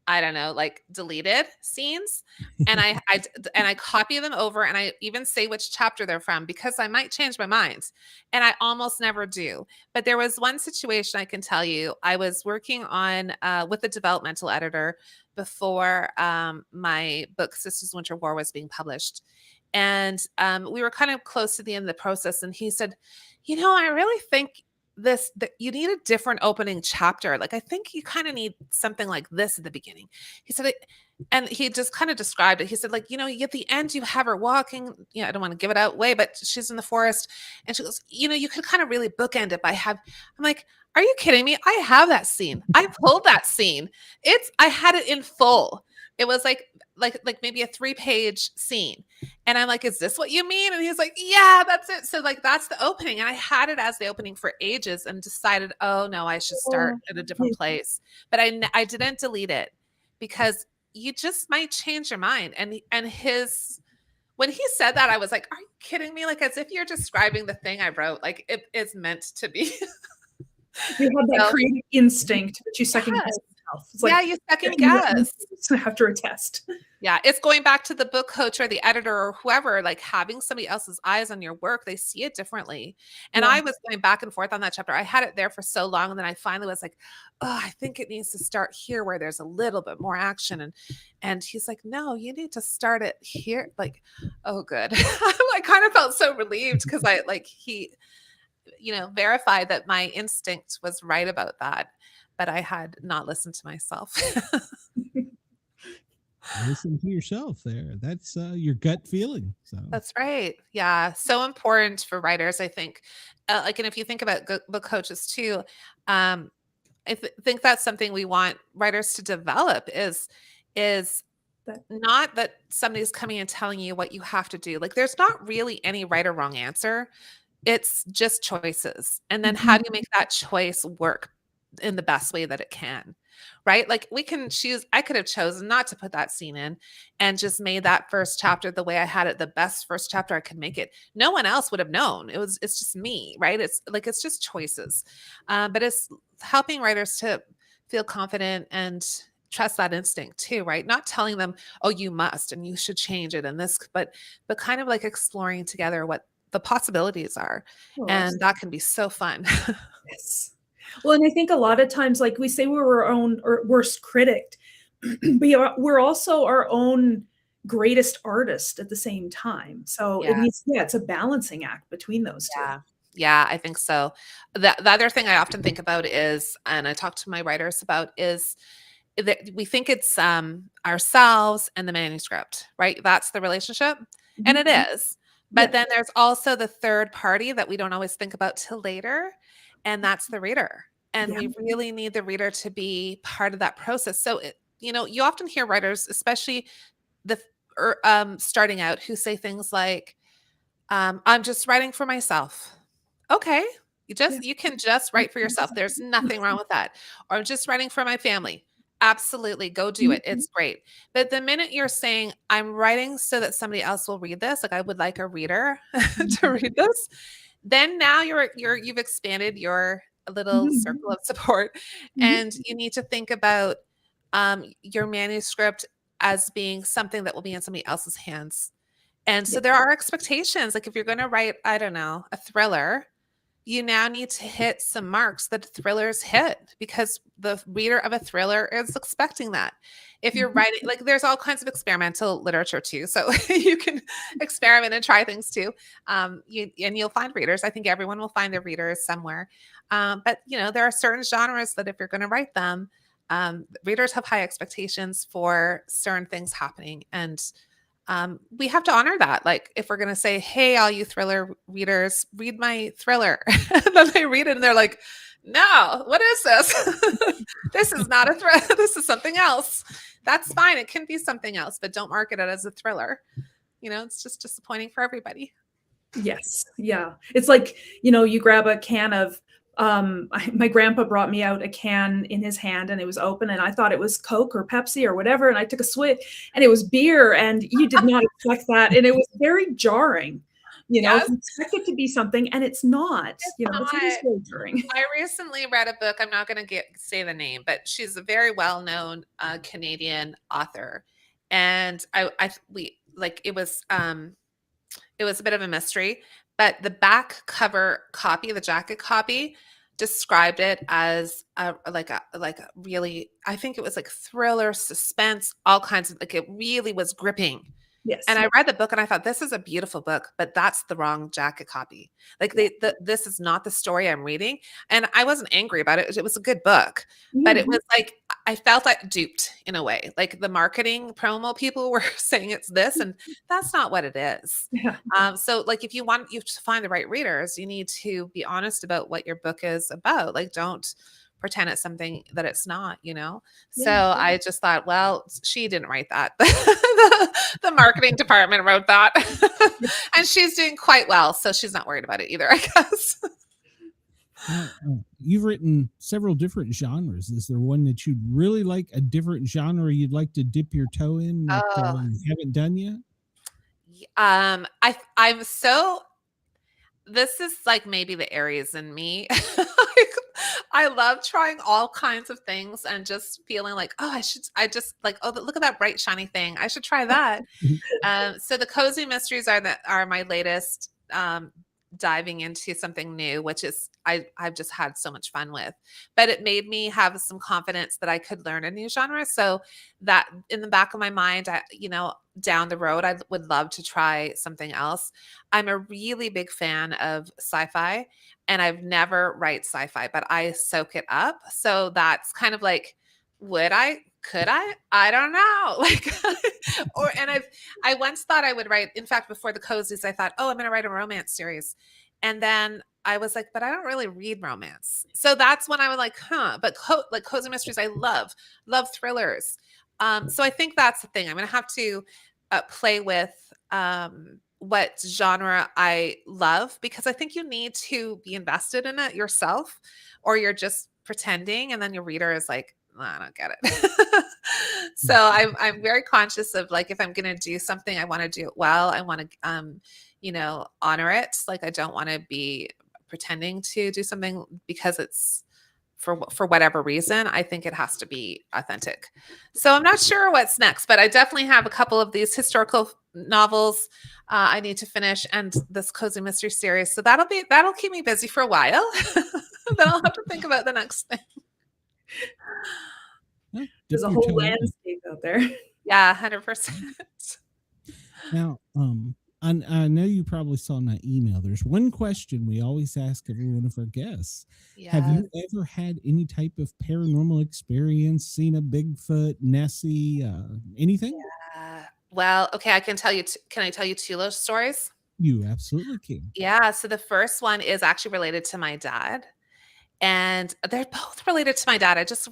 I don't know, like deleted scenes, and I copy them over, and I even say which chapter they're from because I might change my mind, and I almost never do. But there was one situation I can tell you. I was working on with a developmental editor before my book Sister's Winter War was being published. And we were kind of close to the end of the process. And he said, you know, I really think that you need a different opening chapter. Like, I think you kind of need something like this at the beginning. He said, and he just kind of described it. He said, like, you know, at the end, you have her walking. Yeah, I don't want to give it away, but she's in the forest. And she goes, you know, you could kind of really bookend it by I'm like, are you kidding me? I have that scene. I pulled that scene. I had it in full. It was like maybe a 3-page scene. And I'm like, is this what you mean? And he's like, yeah, that's it. So like, that's the opening. And I had it as the opening for ages and decided, oh no, I should start at a different place. But I didn't delete it because you just might change your mind. And when he said that, I was like, are you kidding me? Like as if you're describing the thing I wrote, like it is meant to be. You have that creative instinct, but you second guess yourself. It's like, you second guess. After a test. Yeah, it's going back to the book coach or the editor or whoever, like having somebody else's eyes on your work. They see it differently. And I was going back and forth on that chapter. I had it there for so long. And then I finally was like, oh, I think it needs to start here where there's a little bit more action. And he's like, no, you need to start it here. Like, oh, good. I kind of felt so relieved because he, you know, verified that my instinct was right about that, but I had not listened to myself. Listen to yourself there. That's your gut feeling. So that's right. Yeah. So important for writers, I think. And if you think about book coaches too, I think that's something we want writers to develop is not that somebody's coming and telling you what you have to do. Like there's not really any right or wrong answer. It's just choices. And then how do you make that choice work in the best way that it can? Right? Like we can choose, I could have chosen not to put that scene in and just made that first chapter the way I had it, the best first chapter I could make it. No one else would have known. It's just me, right? It's just choices. But it's helping writers to feel confident and trust that instinct too, right? Not telling them, oh, you must, and you should change it and this, but kind of like exploring together what the possibilities are. And that can be so fun. Yes. Well, and I think a lot of times, like we say we're our own worst critic, but we're also our own greatest artist at the same time. So it's a balancing act between those two. Yeah, I think so. The other thing I often think about is, and I talk to my writers about is we think it's ourselves and the manuscript, right? That's the relationship. And it is. But then there's also the third party that we don't always think about till later, and that's the reader. And we really need the reader to be part of that process. So, you often hear writers, especially the starting out, who say things like, I'm just writing for myself. Okay. You can just write for yourself. There's nothing wrong with that. Or I'm just writing for my family. Absolutely. Go do it. It's great. But the minute you're saying, I'm writing so that somebody else will read this, like I would like a reader to read this, then now you've expanded your little circle of support. And you need to think about your manuscript as being something that will be in somebody else's hands. And so there are expectations. Like if you're going to write, I don't know, a thriller, you now need to hit some marks that thrillers hit, because the reader of a thriller is expecting that. If you're writing, like there's all kinds of experimental literature too. So you can experiment and try things too. You'll find readers. I think everyone will find their readers somewhere. But there are certain genres that if you're going to write them, readers have high expectations for certain things happening. And we have to honor that. Like if we're going to say, hey, all you thriller readers, read my thriller. And then they read it and they're like, no, what is this? This is not a thriller. This is something else. That's fine. It can be something else, but don't market it as a thriller. It's just disappointing for everybody. Yes. Yeah. It's like, you grab a can of, my grandpa brought me out a can in his hand and it was open and I thought it was Coke or Pepsi or whatever. And I took a swig and it was beer and you did not expect that. And it was very jarring, you expect it to be something and it's not, it's very jarring. I recently read a book. I'm not going to say the name, but she's a very well-known Canadian author. And it was a bit of a mystery, but the back cover copy, the jacket copy, described it as a really, I think it was like thriller, suspense, all kinds of, like it really was gripping. Yes. And I read the book and I thought, this is a beautiful book, but that's the wrong jacket copy. Like this is not the story I'm reading. And I wasn't angry about it. It was a good book, but it was like, I felt like duped in a way. Like the marketing promo people were saying it's this, and that's not what it is. Yeah. So like, if you want you to find the right readers, you need to be honest about what your book is about. Like, don't pretend it's something that it's not, So I just thought, well, she didn't write that. The marketing department wrote that. And she's doing quite well. So she's not worried about it either, I guess. You've written several different genres. Is there one that you'd really like, a different genre you'd like to dip your toe in that you haven't done yet? This is like maybe the Aries in me. I love trying all kinds of things and just feeling like, look at that bright, shiny thing. I should try that. So the cozy mysteries are my latest diving into something new, which is I've just had so much fun with. But it made me have some confidence that I could learn a new genre. So that in the back of my mind, down the road, I would love to try something else. I'm a really big fan of sci-fi, and I've never write sci-fi, but I soak it up. So that's kind of like, could I don't know. I once thought I would write, in fact, before the cozies, I thought, I'm going to write a romance series. And then I was like, but I don't really read romance. So that's when I was like, but cozy mysteries, I love thrillers. So I think that's the thing. I'm going to have to play with what genre I love, because I think you need to be invested in it yourself, or you're just pretending. And then your reader is like, I don't get it. So I'm very conscious of, like, if I'm going to do something, I want to do it well. I want to, honor it. Like, I don't want to be pretending to do something because it's for whatever reason. I think it has to be authentic. So I'm not sure what's next, but I definitely have a couple of these historical novels I need to finish, and this cozy mystery series. So that'll keep me busy for a while. Then I'll have to think about the next thing. There's a whole landscape out there. Yeah, 100%. Now, I know you probably saw my email. There's one question we always ask every one of our guests. Have you ever had any type of paranormal experience, seen a Bigfoot, Nessie, anything? Yeah. Well, okay, I can tell you. Can I tell you 2 little stories? You absolutely can. Yeah. So the first one is actually related to my dad. And they're both related to my dad. I just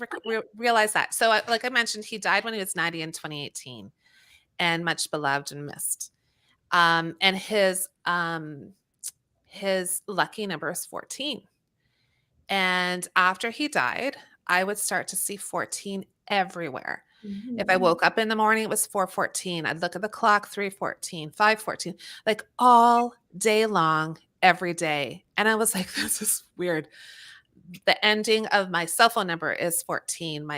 realized that. So, like I mentioned, he died when he was 90 in 2018, and much beloved and missed. And his lucky number is 14. And after he died, I would start to see 14 everywhere. If I woke up in the morning, it was 4:14. I'd look at the clock, 3:14, 5:14, like all day long, every day. And I was like, this is weird. The ending of my cell phone number is 14.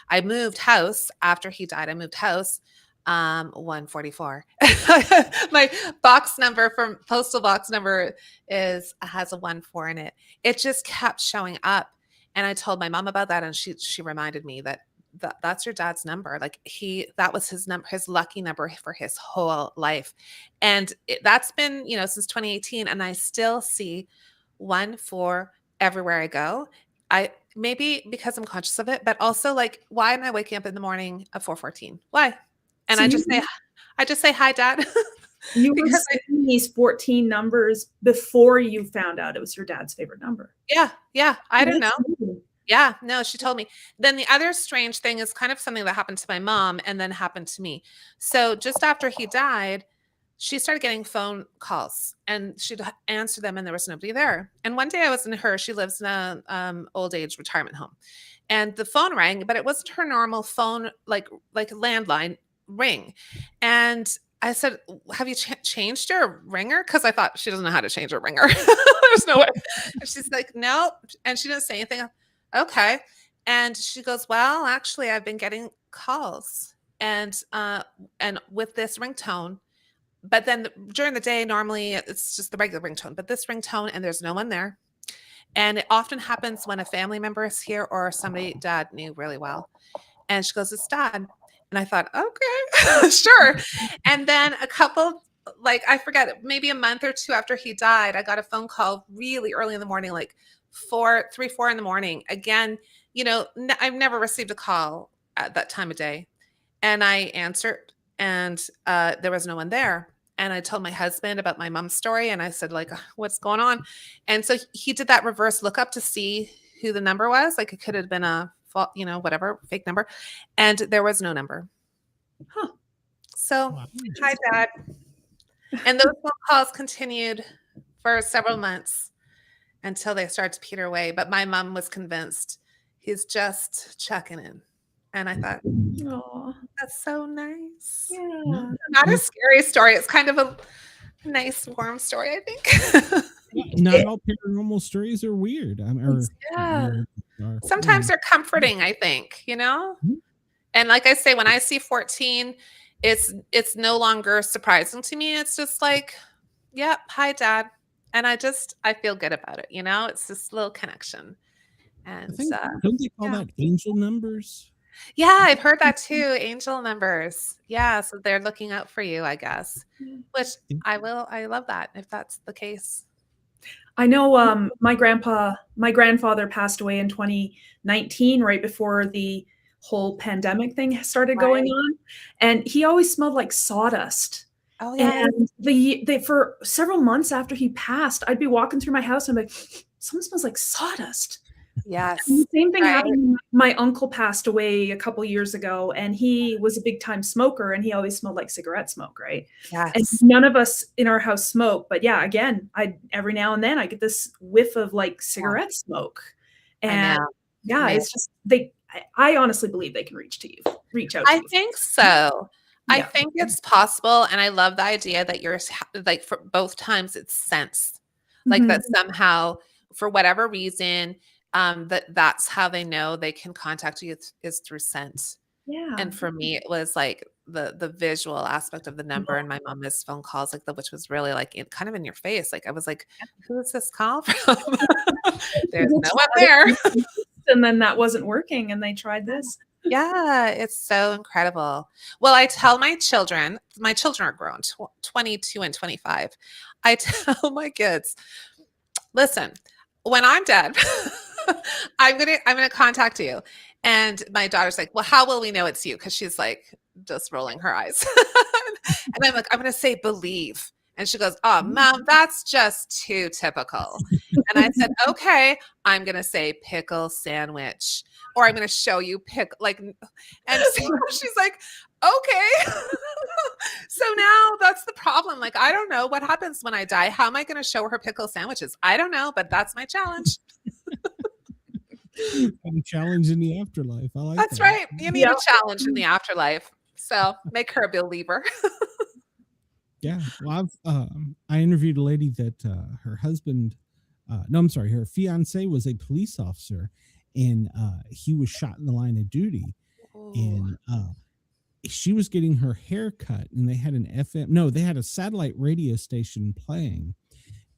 I moved house after he died. I moved house 144. My box number from postal box number has a 14 in it. It just kept showing up. And I told my mom about that, and she reminded me that that's your dad's number. Like that was his number, his lucky number for his whole life. And that's been, since 2018. And I still see 14 everywhere I go. Maybe because I'm conscious of it, but also like, why am I waking up in the morning at 4:14? Why? And So I just say, hi, Dad. You were seeing these 14 numbers before you found out it was your dad's favorite number. Yeah. I don't know. Cool. Yeah, no, she told me. Then the other strange thing is kind of something that happened to my mom and then happened to me. So just after he died, she started getting phone calls, and she'd answer them and there was nobody there. And one day I was in she lives in a old age retirement home, and the phone rang, but it wasn't her normal phone, like landline ring. And I said, have you changed your ringer? Because I thought she doesn't know how to change her ringer. There's no way. And she's like, no. And she didn't say anything. Okay. And she goes, well, actually, I've been getting calls and with this ringtone. But then during the day, normally it's just the regular ringtone, but this ringtone, and there's no one there. And it often happens when a family member is here or somebody Dad knew really well. And she goes, it's Dad. And I thought, okay, sure. And then a couple, I forget, maybe a month or 2 after he died, I got a phone call really early in the morning, like 4 in the morning. Again, I've never received a call at that time of day. And I answered, and there was no one there. And I told my husband about my mom's story, and I said, what's going on? And so he did that reverse lookup to see who the number was. Like, it could have been a whatever, fake number. And there was no number. Huh. So, hi, Dad. And those phone calls continued for several months until they started to peter away. But my mom was convinced he's just checking in. And I thought, oh, that's so nice. Yeah. Not a scary story. It's kind of a nice, warm story, I think. Not all paranormal stories are weird. Sometimes they're comforting, I think, Mm-hmm. And like I say, when I see 14, it's no longer surprising to me. It's just like, yep, hi, Dad. And I feel good about it. It's this little connection. And don't they call that angel numbers? Yeah, I've heard that too. Angel numbers. Yeah. So they're looking out for you, I guess, which I love that if that's the case. I know my grandfather passed away in 2019, right before the whole pandemic thing started going on. And he always smelled like sawdust. Oh, yeah. And for several months after he passed, I'd be walking through my house and I'm like, someone smells like sawdust. Yes. And the same thing happened. My uncle passed away a couple years ago, and he was a big time smoker, and he always smelled like cigarette smoke, right? Yes. And none of us in our house smoke, but yeah, again, every now and then I get this whiff of like cigarette smoke, and it's just I honestly believe they can reach out. I think so. I think it's possible, and I love the idea that you're like, for both times it's sense, like that somehow for whatever reason. That's how they know they can contact you is through sense. Yeah. And for me, it was like the visual aspect of the number, and my mom missed phone calls, which was really like kind of in your face. Like I was like, who is this call from? There's no one there. And then that wasn't working, and they tried this. Yeah, it's so incredible. Well, I tell my children are grown, 22 and 25. I tell my kids, listen, when I'm dead, I'm gonna contact you. And my daughter's like, well, how will we know it's you? Because she's like just rolling her eyes. And I'm like, I'm gonna say believe. And she goes, oh, Mom, that's just too typical. And I said, okay, I'm gonna say pickle sandwich, or I'm gonna show you like, and so she's like, okay. So now that's the problem. Like, I don't know what happens when I die. How am I going to show her pickle sandwiches? I don't know, but that's my challenge. A challenge in the afterlife. I like that's that. right. You need a challenge in the afterlife. So make her a believer. Yeah. Well, I interviewed a lady that her husband, her fiance was a police officer, and he was shot in the line of duty. Ooh. And she was getting her hair cut, and they had they had a satellite radio station playing,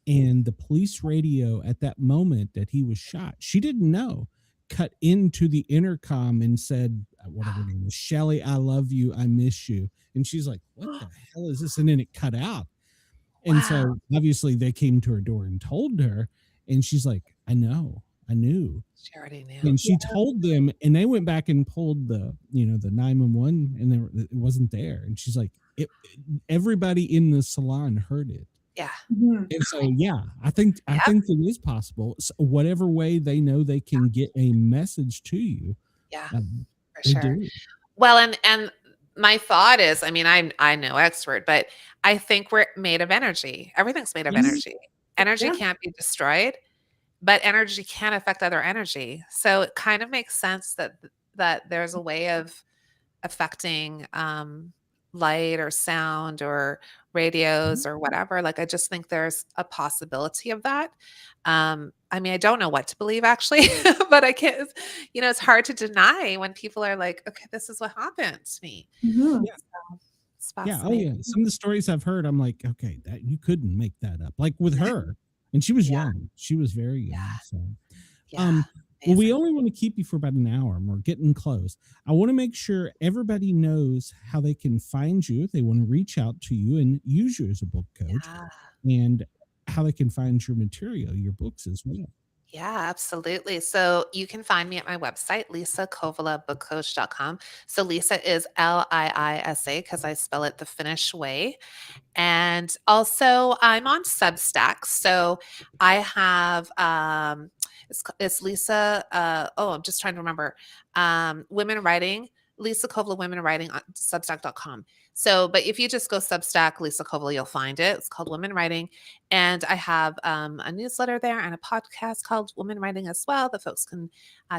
and the police radio at that moment that he was shot, she didn't know, cut into the intercom and said, whatever her name is, Shelly, I love you, I miss you. And she's like, what the hell is this? And then it cut out. And so obviously they came to her door and told her, and she's like, I knew. She already knew. And she told them, and they went back and pulled the 911, and it wasn't there. And she's like, everybody in the salon heard it. Yeah. And so, I think it is possible. So whatever way they know they can get a message to you. Yeah, for sure. Do. Well, and my thought is, I mean, I'm no expert, but I think we're made of energy. Everything's made of energy. Energy can't be destroyed, but energy can affect other energy. So it kind of makes sense that there's a way of affecting light or sound or radios or whatever. Like, I just think there's a possibility of that. I mean, I don't know what to believe actually, but I can't, it's hard to deny when people are like, okay, this is what happened to me. Mm-hmm. Yeah. Oh yeah. Some of the stories I've heard, I'm like, okay, that you couldn't make that up. Like with her, and she was young. She was very young. So, well, we only want to keep you for about an hour, and we're getting close. I want to make sure everybody knows how they can find you if they want to reach out to you and use you as a book coach, and how they can find your material, your books as well. Yeah, absolutely. So you can find me at my website, liisakovalabookcoach.com. So Liisa is Liisa because I spell it the Finnish way. And also I'm on Substack. So I have, it's Liisa, I'm just trying to remember, Women Writing, Liisa Kovala Women Writing on Substack.com. So, but if you just go Substack, Liisa Kovala, you'll find it. It's called Women Writing. And I have a newsletter there and a podcast called Women Writing as well that folks can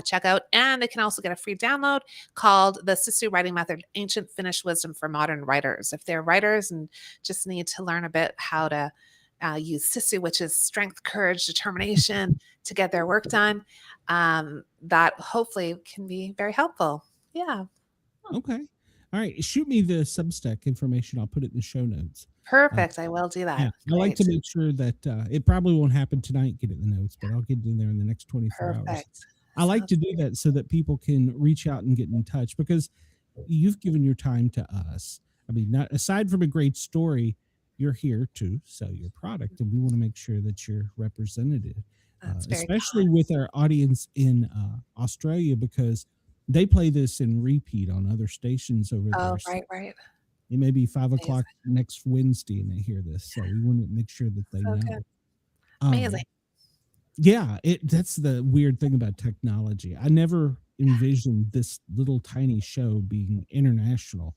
check out. And they can also get a free download called the Sisu Writing Method, Ancient Finnish Wisdom for Modern Writers. If they're writers and just need to learn a bit how to use Sisu, which is strength, courage, determination to get their work done, that hopefully can be very helpful. Yeah. Okay. All right. Shoot me the Substack information. I'll put it in the show notes. Perfect. I will do that. Yeah, I like to make sure that it probably won't happen tonight, get it in the notes, but I'll get it in there in the next 24 hours. I like to do that so that people can reach out and get in touch, because you've given your time to us. I mean, not aside from a great story, you're here to sell your product, and we want to make sure that you're representative, especially with our audience in Australia, because they play this in repeat on other stations over there. Oh, right. It may be 5 o'clock next Wednesday, and they hear this, so we want to make sure that they know. Amazing. That's the weird thing about technology. I never envisioned this little tiny show being international,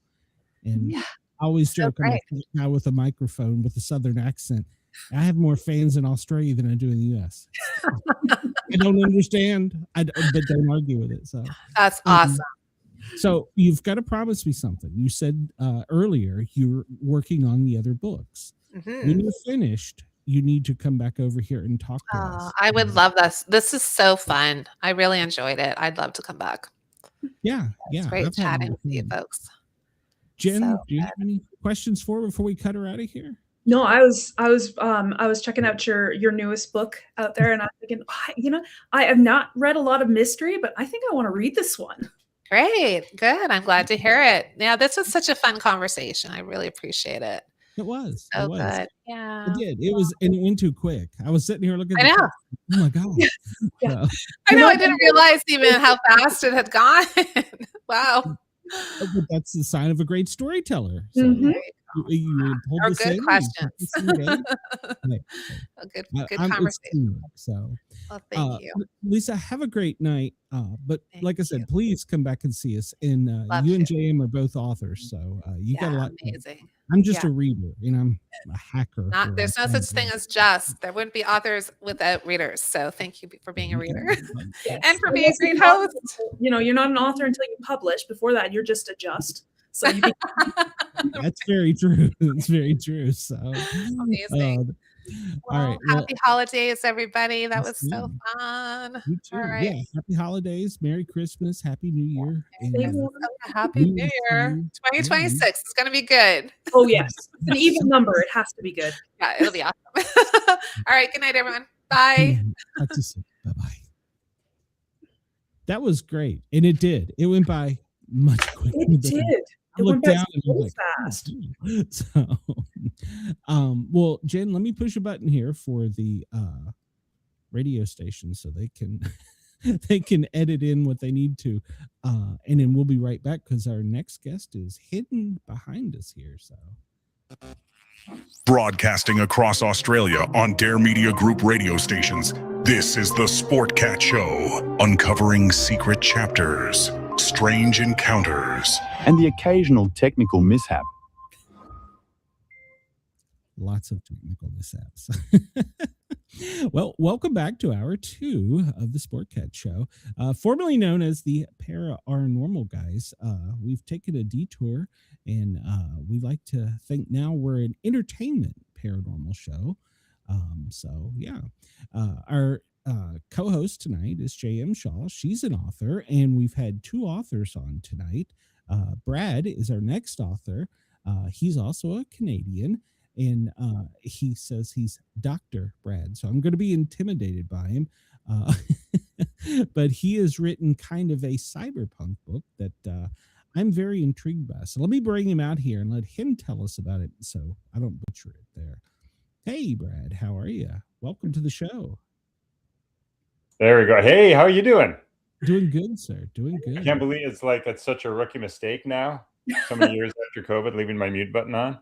and I always joke I'm a guy with a microphone with a Southern accent. I have more fans in Australia than I do in the U.S. I don't understand, but don't argue with it. So that's awesome. So you've got to promise me something. You said earlier you're working on the other books. Mm-hmm. When you're finished, you need to come back over here and talk to us. I would love this. This is so fun. I really enjoyed it. I'd love to come back. Yeah. It's great chatting with you folks. Jen, do you have any questions for her before we cut her out of here? No, I was checking out your newest book out there, and I'm thinking, I have not read a lot of mystery, but I think I want to read this one. Great. Good. I'm glad to hear it. Yeah, this was such a fun conversation. I really appreciate it. It was. So It was. good. It Yeah. did. It was, and it went too quick. I was sitting here looking at I the know. clock. Oh my god. Yeah. So, I know. I didn't realize even how fast it had gone. Wow. but that's the sign of a great storyteller. So Mhm. you pulled Or this good in, you questions. took this engaged. Hey, A good it's conversation. teamwork, so Well, thank you. Lisa, have a great night. But Thank like I said, you. please come back and see us. And Love you and to. JM are both authors, so you got a Yeah, lot. amazing. I'm just Yeah. a reader, and I'm a hacker. or There's no such thing as just. There wouldn't be authors without readers. So thank you for being a reader Yes. and for Well, being a that's great the author. host. You know, you're not an author until you publish. Before that, you're just a just. So you That's very true. That's very true. So Amazing. all right. Well, happy holidays, everybody. That was yes, so ma'am. fun. You too. All right. Yeah. Happy holidays. Merry Christmas. Happy New Year. Merry And Christmas. Happy we New will Year. see you. 2026 is going to be good. Oh yes, it's an even number. It has to be good. Yeah, it'll be awesome. All right. Good night, everyone. Bye. Talk to you soon. Bye-bye. That was great. And it did. It went by much quicker. It did. I It went looked by down and I so was fast. So, well, Jen, let me push a button here for the radio station so they can they can edit in what they need to, and then we'll be right back because our next guest is hidden behind us here. So, Broadcasting across Australia on Dare Media Group radio stations, this is the Sportcat Show, uncovering secret chapters, strange encounters, and the occasional technical mishap. lots of technical mishaps. Well, welcome back to hour 2 of the Sportcat Show, formerly known as the Paranormal guys. We've taken a detour, and we like to think now we're an entertainment paranormal show. So yeah, our co-host tonight is J.M. Shaw. She's an author, and we've had 2 authors on tonight. Brad is our next author. He's also a Canadian. And he says he's Dr. Brad. So I'm going to be intimidated by him. But he has written kind of a cyberpunk book that I'm very intrigued by. So let me bring him out here and let him tell us about it so I don't butcher it there. Hey, Brad, how are you? Welcome to the show. There we go. Hey, how are you doing? Doing good, sir. Doing good. I can't believe it's such a rookie mistake now. So many years after COVID, leaving my mute button on.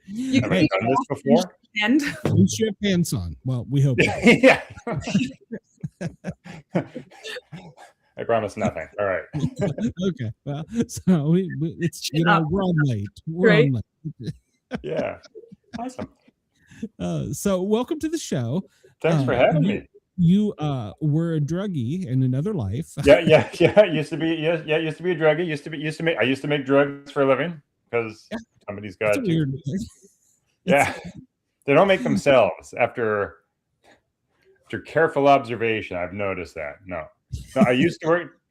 You Have I done this before? And You should have pants on. Well, we hope. Yeah. I promise nothing. All right. Okay. Well, so it's we're on late. We're Right. on late. Yeah. Awesome. So welcome to the show. Thanks for having me. You were a druggie in another life. Yeah. Used to be a druggie. I used to make drugs for a living because somebody's got That's a to. weird. Yeah. They don't make themselves after careful observation. I've noticed that. No, I used to work.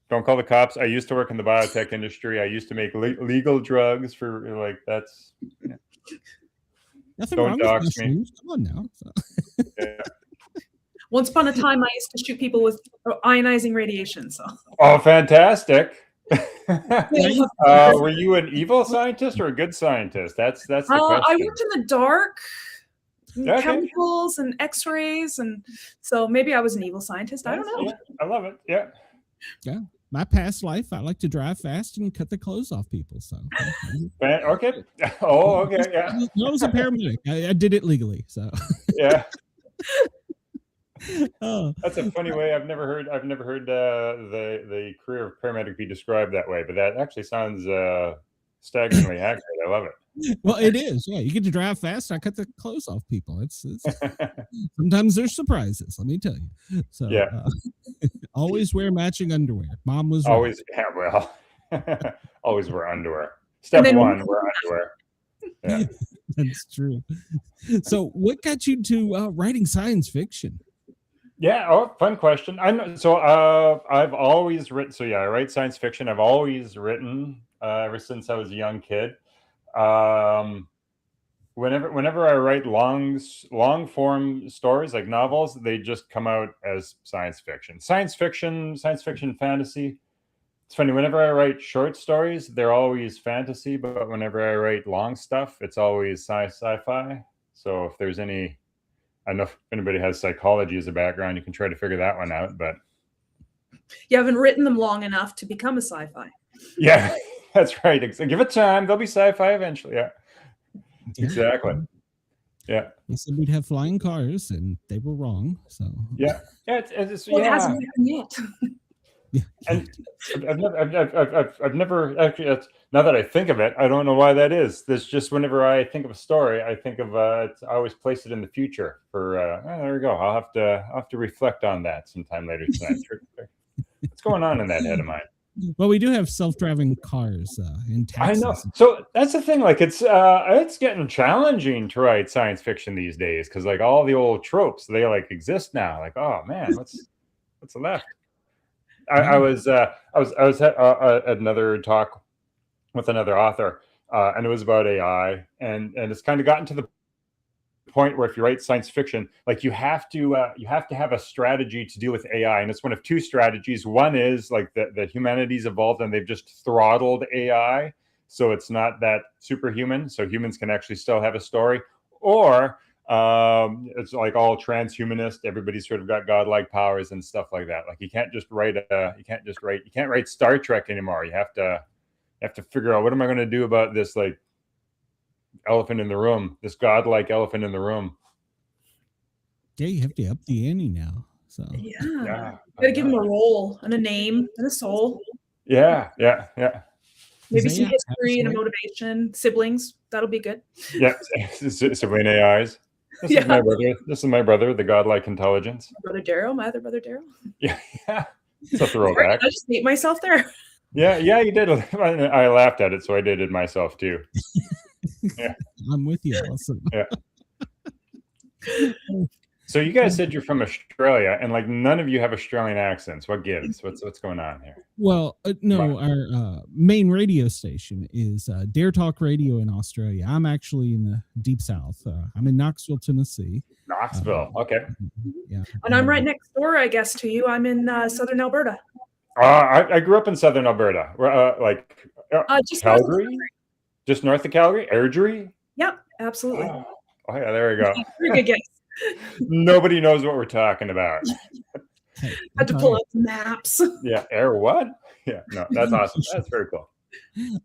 Don't call the cops. I used to work in the biotech industry. I used to make legal drugs for that's. Yeah. Nothing Don't wrong dox with me. mushrooms. Come on now. So. Yeah. once upon a time, I used to shoot people with ionizing radiation. So Oh, fantastic. Were you an evil scientist or a good scientist? That's the question. I worked in the dark, Okay. chemicals and X-rays, and so maybe I was an evil scientist. I don't know. Yeah, I love it. Yeah. Yeah. My past life, I like to drive fast and cut the clothes off people. So Okay. Oh, okay. Yeah. I was a paramedic. I did it legally. So Yeah. oh, That's a funny way. I've never heard the career of paramedic be described that way, but that actually sounds staggeringly accurate. I love it. well, it is. Yeah, you get to drive fast. I cut the clothes off people. It's sometimes there's surprises. Let me tell you. So Yeah. always wear matching underwear. Mom was right. Always, yeah, well, always wear underwear. Step then- one, wear underwear. Yeah. That's true. So, what got you to writing science fiction? Yeah. Oh, fun question. I've always written. So yeah, I write science fiction. I've always written ever since I was a young kid. whenever I write long form stories like novels, they just come out as science fiction, fantasy. It's funny, whenever I write short stories, they're always fantasy, but whenever I write long stuff, it's always sci-fi. So if there's any, I don't know if anybody has psychology as a background, you can try to figure that one out, but you haven't written them long enough to become a sci-fi. Yeah, that's right. Give it time. They'll be sci-fi eventually. Yeah, exactly. Yeah. They said we'd have flying cars, and they were wrong. So yeah, it hasn't happened yet. And I've never actually. Now that I think of it, I don't know why that is. There's just whenever I think of a story, I think of I always place it in the future. There we go. I'll have to reflect on that sometime later tonight. What's going on in that head of mine? Well, we do have self-driving cars in Texas. I know. So that's the thing. Like it's getting challenging to write science fiction these days because like all the old tropes they like exist now. Like, oh man, what's left? I was at another talk with another author, and it was about AI, and it's kind of gotten to the point where if you write science fiction, like you have to have a strategy to deal with AI, and it's one of two strategies. One is like that humanity's evolved and they've just throttled AI, so it's not that superhuman, so humans can actually still have a story, or it's like all transhumanist. Everybody's sort of got godlike powers and stuff like that. Like you can't write Star Trek anymore. You have to figure out what am I going to do about this like elephant in the room, this godlike elephant in the room. Yeah, you have to up the ante now. So yeah. Gotta give him a role and a name and a soul. Yeah. Maybe some history and a motivation. Siblings, that'll be good. Yeah, sibling AIs. This is my brother, the godlike intelligence. My other brother Daryl. Yeah. It's a throwback. I just hate myself there. Yeah, you did. I laughed at it, so I did it myself too. Yeah, I'm with you. Awesome. Yeah. So you guys said you're from Australia, and like none of you have Australian accents. What gives? What's going on here? Well, no, our main radio station is Dare Talk Radio in Australia. I'm actually in the deep south. I'm in Knoxville, Tennessee. Knoxville, okay. Yeah, and I'm right next door, I guess, to you. I'm in southern Alberta. I grew up in southern Alberta, just Calgary, just north of Calgary, Airdrie. Yep, absolutely. Oh yeah, there we go. Pretty good guess. Nobody knows what we're talking about. Had to pull up the maps. Yeah, air what? Yeah, no, that's awesome. That's very cool.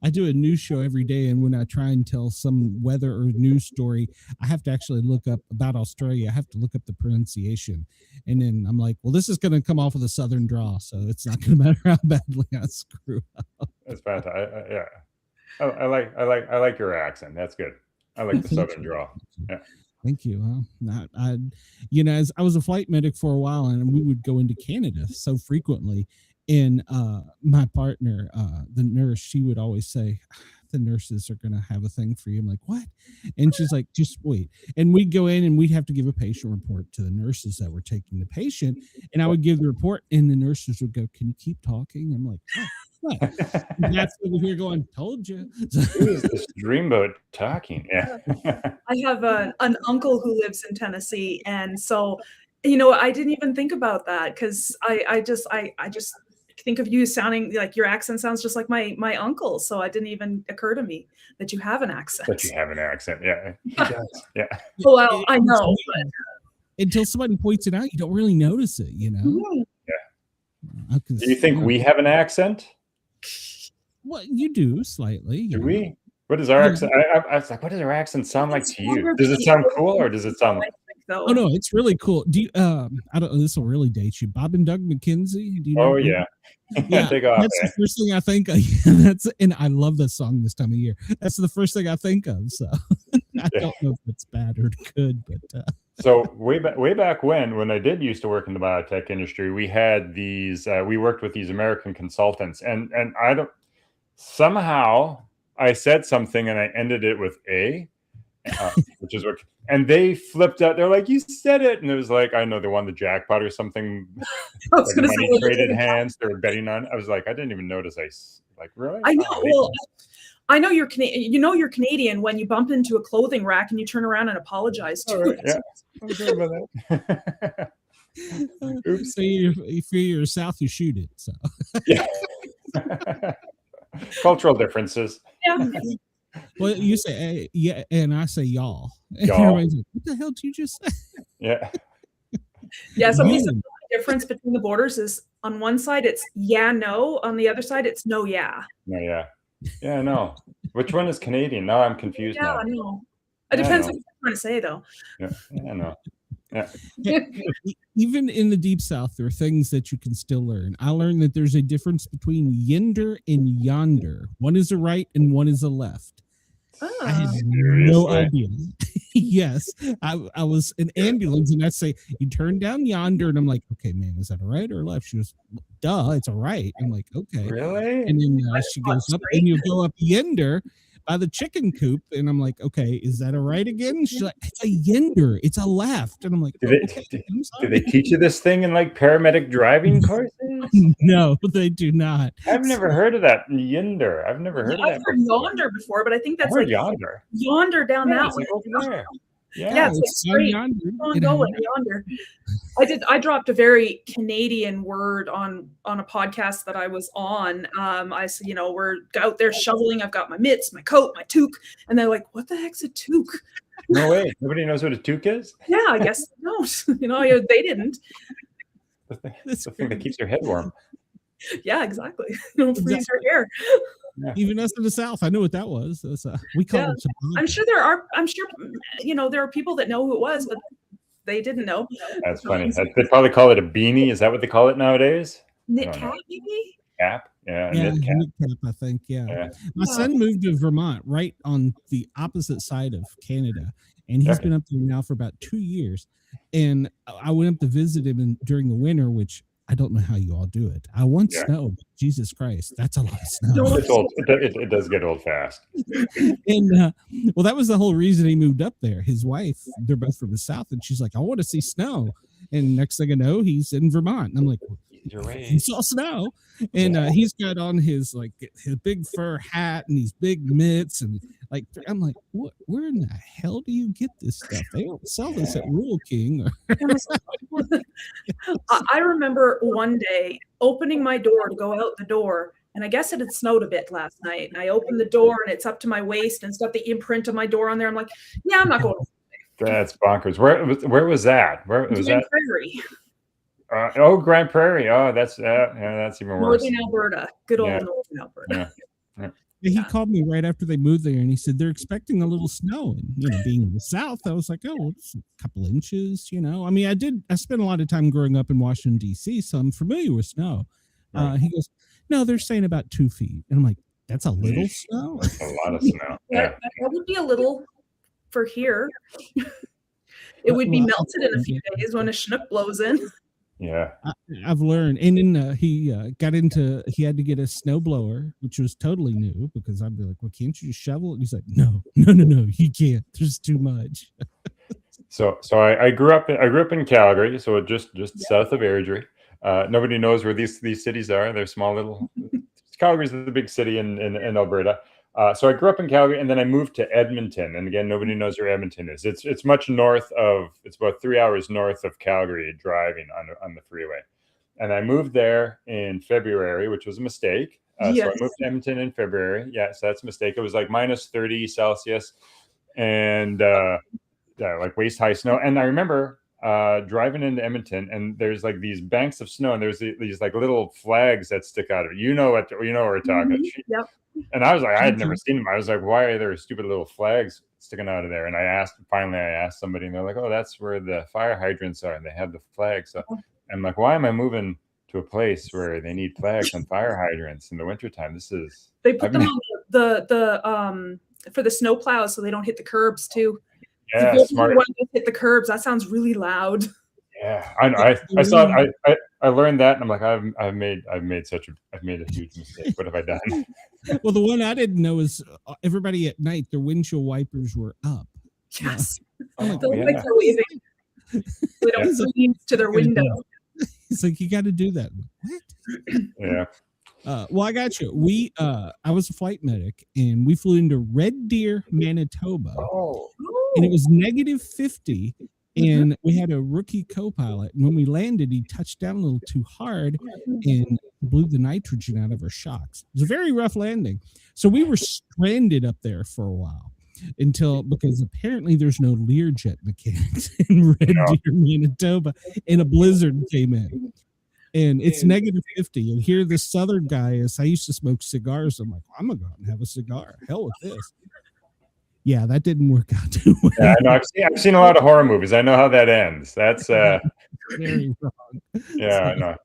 I do a news show every day, and when I try and tell some weather or news story, I have to actually look up about Australia. I have to look up the pronunciation, and then I'm like, well, this is going to come off with a southern draw, so it's not going to matter how badly I screw up. That's fantastic. I like your accent. That's good. I like the southern draw. Yeah. Thank you. As I was a flight medic for a while, and we would go into Canada so frequently. And my partner, the nurse, she would always say, the nurses are going to have a thing for you. I'm like, what? And she's like, just wait. And we'd go in and we'd have to give a patient report to the nurses that were taking the patient. And I would give the report and the nurses would go, can you keep talking? I'm like, oh, what? And that's over here going, told you. Who is this dreamboat talking? Yeah. I have an uncle who lives in Tennessee. And so, I didn't even think about that because I just think of you sounding like your accent sounds just like my uncle. So it didn't even occur to me that you have an accent. Yeah. Yeah. Well, I know. But until somebody points it out, you don't really notice it, Mm-hmm. Yeah. Do you think we have an accent? Well, you do slightly. Do we? What is our accent? I was like, what does our accent sound like to you? Does it sound cool or does it sound like? Oh no, it's really cool. Do you? I don't know. This will really date you. Bob and Doug McKenzie. Do you know? Oh yeah. Take off, that's the first thing I think of. And I love this song this time of year. That's the first thing I think of. So I don't know if it's bad or good, but. So way back when I did used to work in the biotech industry, we had these. We worked with these American consultants, and I don't. Somehow I said something and I ended it with a. Which is what, and they flipped out. They're like, "You said it," and it was like, I know they won the jackpot or something. I was going to say traded hands. They were betting on. I was like, I didn't even notice. Really? I know. Well, I know you're Canadian. You know you're Canadian when you bump into a clothing rack and you turn around and apologize to it. Yeah, I'm sorry about that. Oops. So if you're South, you shoot it. So Yeah. Cultural differences. Yeah. well, you say yeah, and I say y'all. And Y'all. everybody's like, what the hell did you just say? Yeah. Yeah. So Yeah. the difference between the borders is on one side it's yeah, no. On the other side it's no, yeah. No, yeah. Yeah, no. Which one is Canadian? Now I'm confused Yeah, now. I know. It depends what you're trying to say, though. Yeah, I know. Yeah. Even in the deep south, there are things that you can still learn. I learned that there's a difference between yonder and yonder. One is a right and one is a left. I had no Seriously? idea. Yes, I was in ambulance and I say, you turn down yonder, and I'm like, okay, man, is that a right or a left? She goes, duh, it's a right. I'm like, okay. Really? And then she goes up, and you go up yonder by the chicken coop, and I'm like, okay, is that a right again? She's like, it's a yender, it's a left, and I'm like, Do they teach you this thing in like paramedic driving courses? No, they do not. I've never heard of that. Yonder. I've never heard of I've that. heard yonder before, but I think that's like yonder. yonder down Yeah, that it's way. like over there. Yeah, Yeah. it's like straight. Yonder. Keep on going yonder. I dropped a very Canadian word on a podcast that I was on. I said, we're out there shoveling. I've got my mitts, my coat, my toque, and they're like, "What the heck's a toque?" No way. Nobody knows what a toque is? Yeah, I guess they don't. They didn't. The thing that keeps your head warm. Yeah, exactly. Don't freeze your hair. Yeah. Even us in the South, I knew what that was. We call it. I'm sure there are people that know who it was, but they didn't know. That's funny. They probably call it a beanie. Is that what they call it nowadays? Knit cap, maybe? Cap? Yeah, Yeah, knit cap. knit cap, I think. Yeah. Yeah. My son moved to Vermont, right on the opposite side of Canada, and he's been up there now for about 2 years. And I went up to visit him during the winter, which I don't know how you all do it. I want snow, but Jesus Christ, that's a lot of snow. It's old. It does get old fast. And well, that was the whole reason he moved up there. His wife, they're both from the South, and she's like, I want to see snow. And next thing I know, he's in Vermont. And I'm like, he saw snow. And he's got on his big fur hat and these big mitts. And I'm like, what? Where in the hell do you get this stuff? They don't sell this at Rural King. I remember one day opening my door to go out the door, and I guess it had snowed a bit last night. And I opened the door, and it's up to my waist, and it's got the imprint of my door on there. I'm like, yeah, I'm not going. That's bonkers. Where was that? Where was that? Prairie. Grand Prairie. Oh, that's even worse. Northern Alberta. Good old Northern Alberta. Yeah. He called me right after they moved there, and he said they're expecting a little snow. And being in the South, I was like, oh, it's a couple inches. I mean, I spent a lot of time growing up in Washington D.C., so I'm familiar with snow. Right. He goes, no, they're saying about 2 feet, and I'm like, that's a little snow. That's a lot of snow. Yeah, that would be a little for here. It would be melted in a few days when a Chinook blows in. Yeah, I've learned. And then he he had to get a snowblower, which was totally new, because I'd be like, well, can't you just shovel it? And he's like, no, you can't. There's too much. So I grew up in Calgary, so just south of Airdrie. Nobody knows where these cities are. They're small little. Calgary's the big city in Alberta. So I grew up in Calgary, and then I moved to Edmonton. And again, nobody knows where Edmonton is. It's much north of. It's about 3 hours north of Calgary, driving on the freeway. And I moved there in February, which was a mistake. So I moved to Edmonton in February. Yeah, so that's a mistake. It was like minus 30 Celsius, and like waist high snow. And I remember driving into Edmonton, and there's like these banks of snow, and there's these like little flags that stick out of it. You know what we're talking. Yep. And I was like, I had never seen them. I was like, why are there stupid little flags sticking out of there? And finally I asked somebody, and they're like, oh, that's where the fire hydrants are, and they have the flags. So I'm like, why am I moving to a place where they need flags on fire hydrants in the wintertime? They put them on the for the snow plows so they don't hit the curbs too. Yeah, smart. When they hit the curbs, that sounds really loud. Yeah, I know. I saw it. I learned that, and I'm like, I've made a huge mistake. What have I done? Well, the one I didn't know is everybody at night, their windshield wipers were up. Yes. Oh, They're yeah. like they're waving. They don't breathe to their window. It's like, you got to do that. What? Yeah. Well, I got you. I was a flight medic, and we flew into Red Deer, Manitoba, and it was -50. And we had a rookie co-pilot. And when we landed, he touched down a little too hard and blew the nitrogen out of our shocks. It was a very rough landing. So we were stranded up there for a while because apparently there's no Learjet mechanics in Red Deer, Manitoba, and a blizzard came in. And it's -50. And here the southern guy is. I used to smoke cigars. I'm like, I'm going to go out and have a cigar. Hell with this. Yeah, that didn't work out too well. Yeah, I know. I've seen a lot of horror movies. I know how that ends. That's very wrong. Yeah, I know.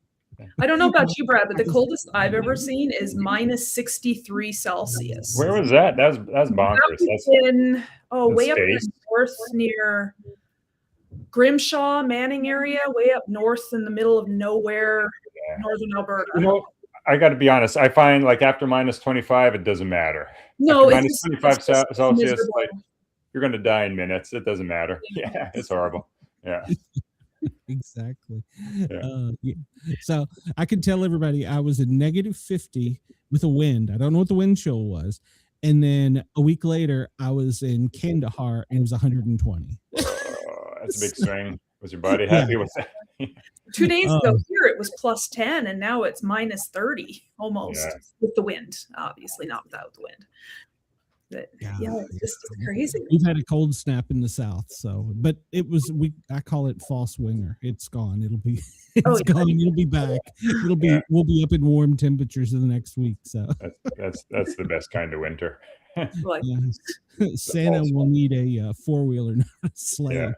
I don't know about you, Brad, but the coldest I've ever seen is -63 Celsius. Where was that? That's bonkers. That's in way up in the north near Grimshaw, Manning area, way up north in the middle of nowhere, northern Alberta. You know, I got to be honest. I find like after -25, it doesn't matter. No, after -25 Celsius, like you're going to die in minutes. It doesn't matter. Yeah, it's horrible. Yeah. Exactly. Yeah. So I can tell everybody I was in -50 with a wind. I don't know what the wind chill was. And then a week later, I was in Kandahar and it was 120. That's a big swing. Was your body happy with that? 2 days ago here it was +10 and now it's -30 almost with the wind. Obviously not without the wind. But it's just crazy. We've had a cold snap in the south, but it was I call it false winter. It's gone. It'll be gone. It'll be back. We'll be up in warm temperatures in the next week. So that's the best kind of winter. Santa will need a 4-wheeler, not a sled.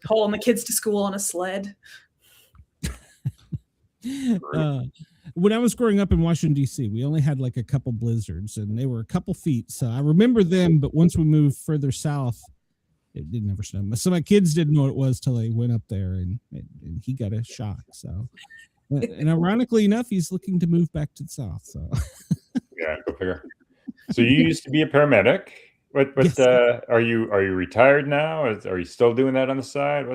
Hauling the kids to school on a sled. When I was growing up in Washington, D.C., we only had like a couple blizzards and they were a couple feet. So I remember them. But once we moved further south, it didn't ever snow. So my kids didn't know what it was till they went up there and he got a shock. So, and ironically enough, he's looking to move back to the south. So, yeah, go figure. So you used to be a paramedic. What yes. Are you retired now? Are you still doing that on the side?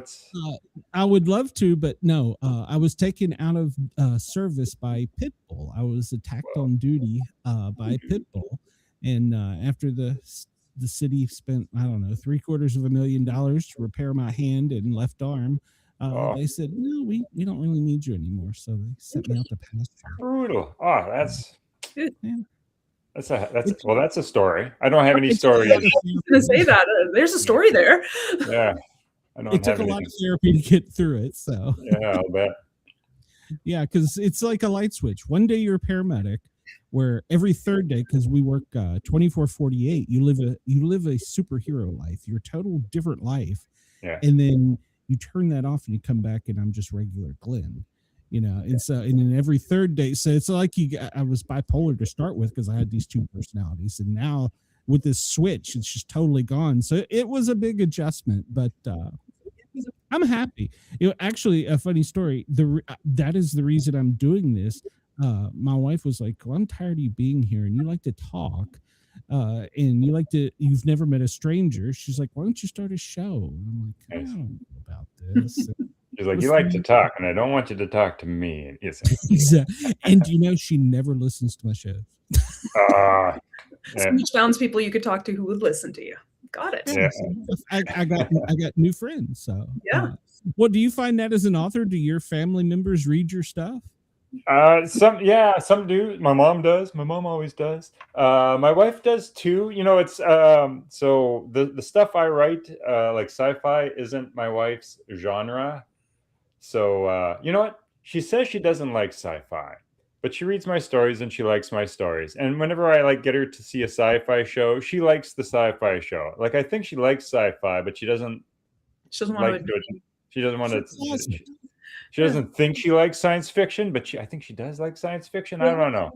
I would love to, but no. I was taken out of service by Pitbull. I was attacked on duty by Pitbull, and after the city spent $750,000 to repair my hand and left arm, they said no, we don't really need you anymore. So they sent me out to pasture. Brutal. Oh, that's. Yeah. That's a story. I don't have any stories. I was going to say that. There's a story there. Yeah. It took a lot of therapy to get through it. So yeah, I'll bet. Yeah, because it's like a light switch. One day you're a paramedic, where every third day, because we work 24/48, you live a superhero life, your total different life. Yeah. And then you turn that off and you come back and I'm just regular Glenn. And then every third day, so it's like I was bipolar to start with because I had these two personalities, and now with this switch, it's just totally gone. So it was a big adjustment, but I'm happy. Actually, a funny story. That is the reason I'm doing this. My wife was like, "Well, I'm tired of you being here, and you like to talk, and you've never met a stranger." She's like, "Why don't you start a show?" And I'm like, "I don't know about this." She's like, "You like to talk, and I don't want you to talk to me." Exactly. And she never listens to my shows. Some townspeople you could talk to who would listen to you. Got it. Yeah. I got new friends. So yeah. What do you find that as an author? Do your family members read your stuff? Some do. My mom does. My mom always does. My wife does too. It's so the stuff I write, like sci-fi, isn't my wife's genre. So you know what? She says she doesn't like sci-fi, but she reads my stories and she likes my stories. And whenever I get her to see a sci-fi show, she likes the sci-fi show. Like I think she likes sci-fi, but she doesn't want to. She doesn't want to. She doesn't think she likes science fiction, but I think she does like science fiction. I don't know.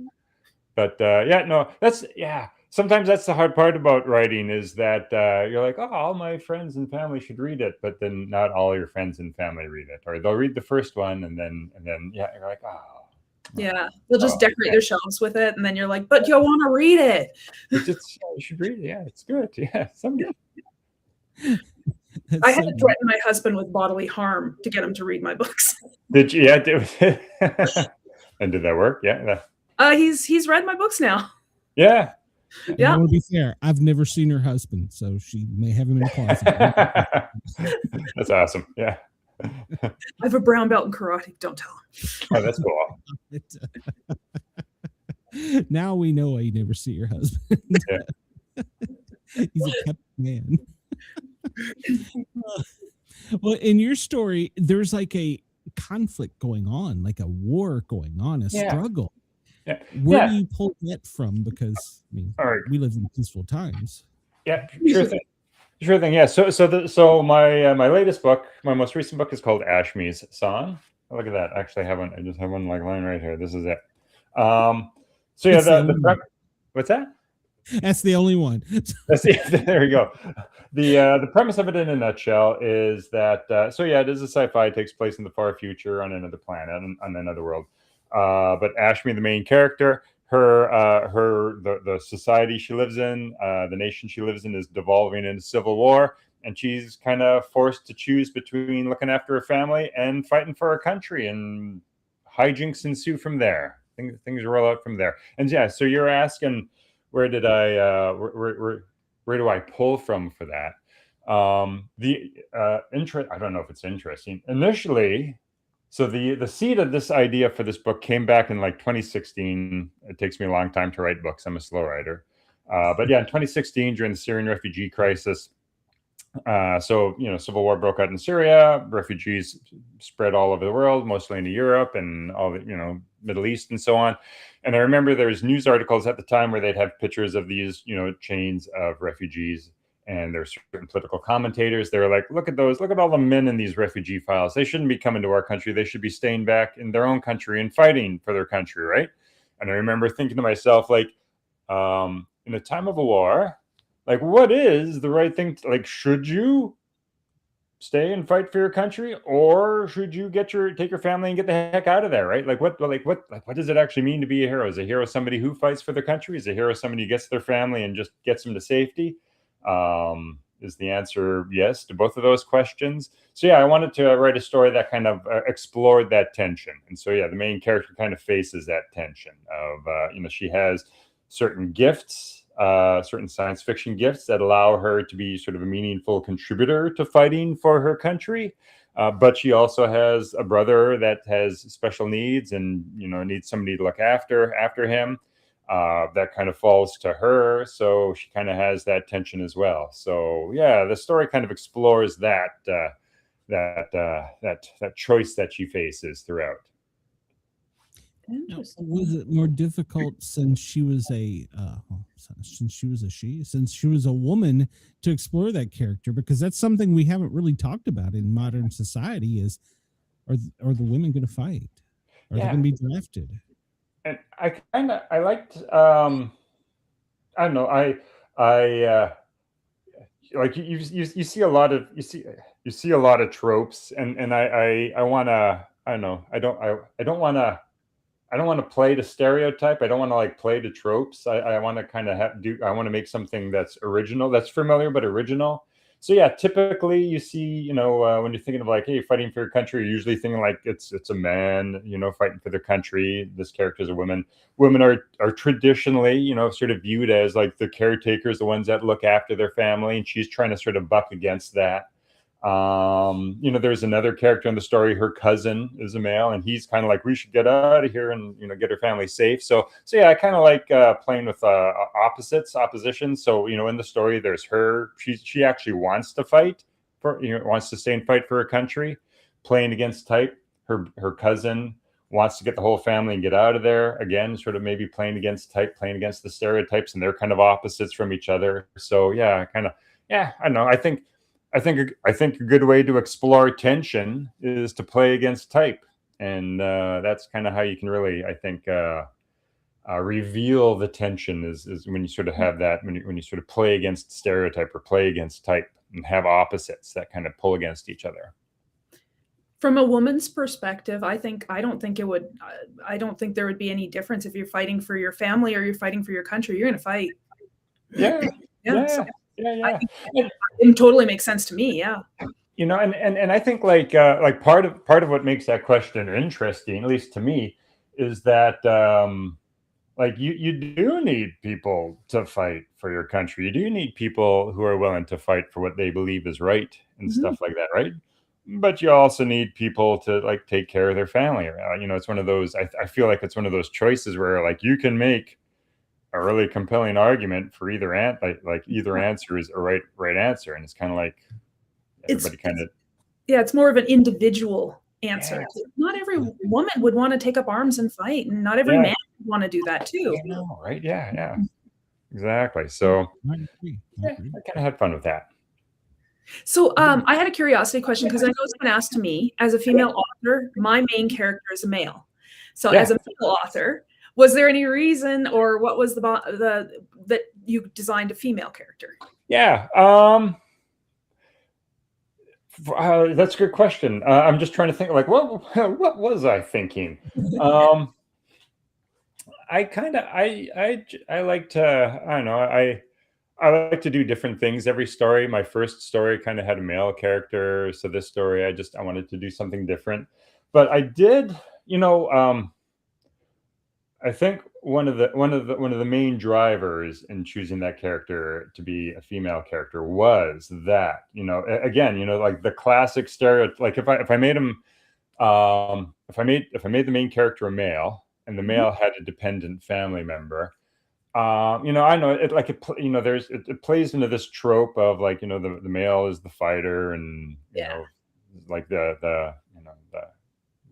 But sometimes that's the hard part about writing is that you're like, oh, all my friends and family should read it, but then not all your friends and family read it, or they'll read the first one and then you're like, oh. Yeah, they'll just decorate their shelves with it, and then you're like, but you want to read it. You should read it. Yeah, it's good. Yeah, someday. I had to threaten my husband with bodily harm to get him to read my books. Did you? Yeah, And did that work? Yeah. He's read my books now. Yeah. Yeah. To be fair, I've never seen her husband, so she may have him in the closet. That's awesome. Yeah. I have a brown belt in karate. Don't tell him. Oh, that's cool. Now we know why you never see your husband. Yeah. He's a kept man. Well, in your story, there's like a conflict going on, like a war going on, a struggle. Yeah. Where do you pull that from? Because I mean, we live in peaceful times. Yeah, sure thing. Yeah. So my latest book, my most recent book, is called Ashme's Song. Oh, look at that. Actually, I just have one like line right here. This is it. So yeah, what's that? That's the only one. There you go. The premise of it in a nutshell is that it is a sci-fi. It takes place in the far future on another planet, on another world. But Ashme, the main character, the society she lives in, the nation she lives in, is devolving into civil war, and she's kind of forced to choose between looking after her family and fighting for her country, and hijinks ensue from there. Things roll out from there. And yeah, so you're asking, where do I pull from for that? I don't know if it's interesting. Initially, so the seed of this idea for this book came back in like 2016. It takes me a long time to write books. I'm a slow writer. But yeah, in 2016, during the Syrian refugee crisis, civil war broke out in Syria. Refugees spread all over the world, mostly into Europe and all the, Middle East and so on. And I remember there's news articles at the time where they'd have pictures of these, chains of refugees. And there's certain political commentators. They're like, look at all the men in these refugee files. They shouldn't be coming to our country. They should be staying back in their own country and fighting for their country, right? And I remember thinking to myself, like, in a time of a war, like, what is the right thing? Should you stay and fight for your country, or should you take your family and get the heck out of there, right? What does it actually mean to be a hero? Is a hero somebody who fights for their country? Is a hero somebody who gets their family and just gets them to safety? Is the answer yes to both of those questions? So yeah, I wanted to write a story that kind of explored that tension. And so yeah, the main character kind of faces that tension of, she has certain gifts, certain science fiction gifts that allow her to be sort of a meaningful contributor to fighting for her country. But she also has a brother that has special needs and, needs somebody to look after him. That kind of falls to her, so she kind of has that tension as well. So yeah, the story kind of explores that choice that she faces throughout. Was it more difficult since she was a woman to explore that character? Because that's something we haven't really talked about in modern society. Is are the women going to fight? Are they going to be drafted? And I liked, I don't know, like you see a lot of tropes, and I want to, I don't know, I don't want to play to stereotype. I don't want to play to tropes. I want to kind of I want to make something that's original, that's familiar but original. So yeah, typically you see, when you're thinking of hey, fighting for your country, you're usually thinking it's a man, fighting for their country. This character is a woman. Women are traditionally, sort of viewed as the caretakers, the ones that look after their family, and she's trying to sort of buck against that. There's another character in the story. Her cousin is a male, and he's kind of we should get out of here and get her family safe. So yeah, I kind of like playing with opposition. So in the story, there's her. She actually wants to fight wants to stay and fight for her country, playing against type. Her cousin wants to get the whole family and get out of there. Again, sort of maybe playing against type, playing against the stereotypes, and they're kind of opposites from each other. So yeah, I don't know. I think a good way to explore tension is to play against type, and that's kind of how you can really, I think, reveal the tension is when you sort of have that, when you sort of play against stereotype or play against type and have opposites that kind of pull against each other. From a woman's perspective, I don't think there would be any difference if you're fighting for your family or you're fighting for your country. You're going to fight. Yeah. So Yeah. It totally makes sense to me. Yeah. And I think part of what makes that question interesting, at least to me, is that like you do need people to fight for your country. You do need people who are willing to fight for what they believe is right and stuff like that, right? But you also need people to like take care of their family. You know, it's one of those, I feel like it's one of those choices where like you can make a really compelling argument for either either answer is a right answer. And it's kind of like everybody it's more of an individual answer. Yeah. Not every woman would want to take up arms and fight, and not every man would want to do that too. I know, right? Yeah. Exactly. So I kind of had fun with that. So I had a curiosity question, because I know it's been asked to me. As a female author, my main character is a male. So as a male author, was there any reason, or what was the that you designed a female character? Yeah. That's a good question. I'm just trying to think, like, what was I thinking? I like to, I don't know, I like to do different things every story. My first story kind of had a male character, so this story I wanted to do something different. But I did, you know, I think one of the main drivers in choosing that character to be a female character was that, you know, again, you know, like the classic stereotype. Like if I made him, if I made the main character a male, and the male had a dependent family member, you know, I know you know, it plays into this trope of like, you know, the male is the fighter, and you know, like the you know, the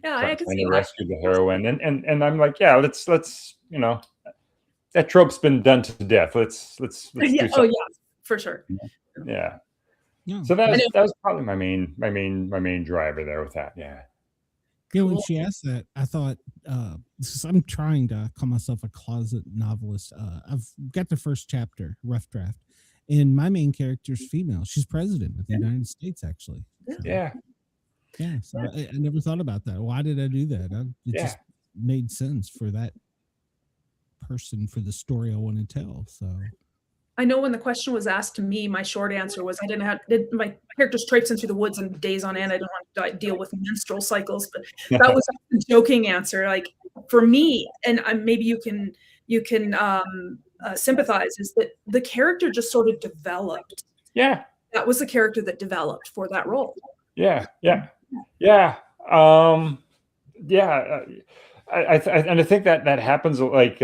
I can see rescue the heroine, and I'm like, yeah, let's you know, that trope's been done to death. Let's do something. For sure. Yeah. So that was probably my main driver there with that. Yeah. Yeah, when she asked that, I thought, I'm trying to call myself a closet novelist. I've got the first chapter, rough draft, and my main character is female. She's president of the United States, actually. So, yeah. So I never thought about that. Why did I do that? It just made sense for that person, for the story I want to tell. So I know when the question was asked to me, my short answer was my character's traipsing through the woods and days on end. I didn't want to deal with menstrual cycles, but that was a joking answer. Like for me, and maybe you can sympathize, is that the character just sort of developed. Yeah. That was the character that developed for that role. Yeah. I think that happens like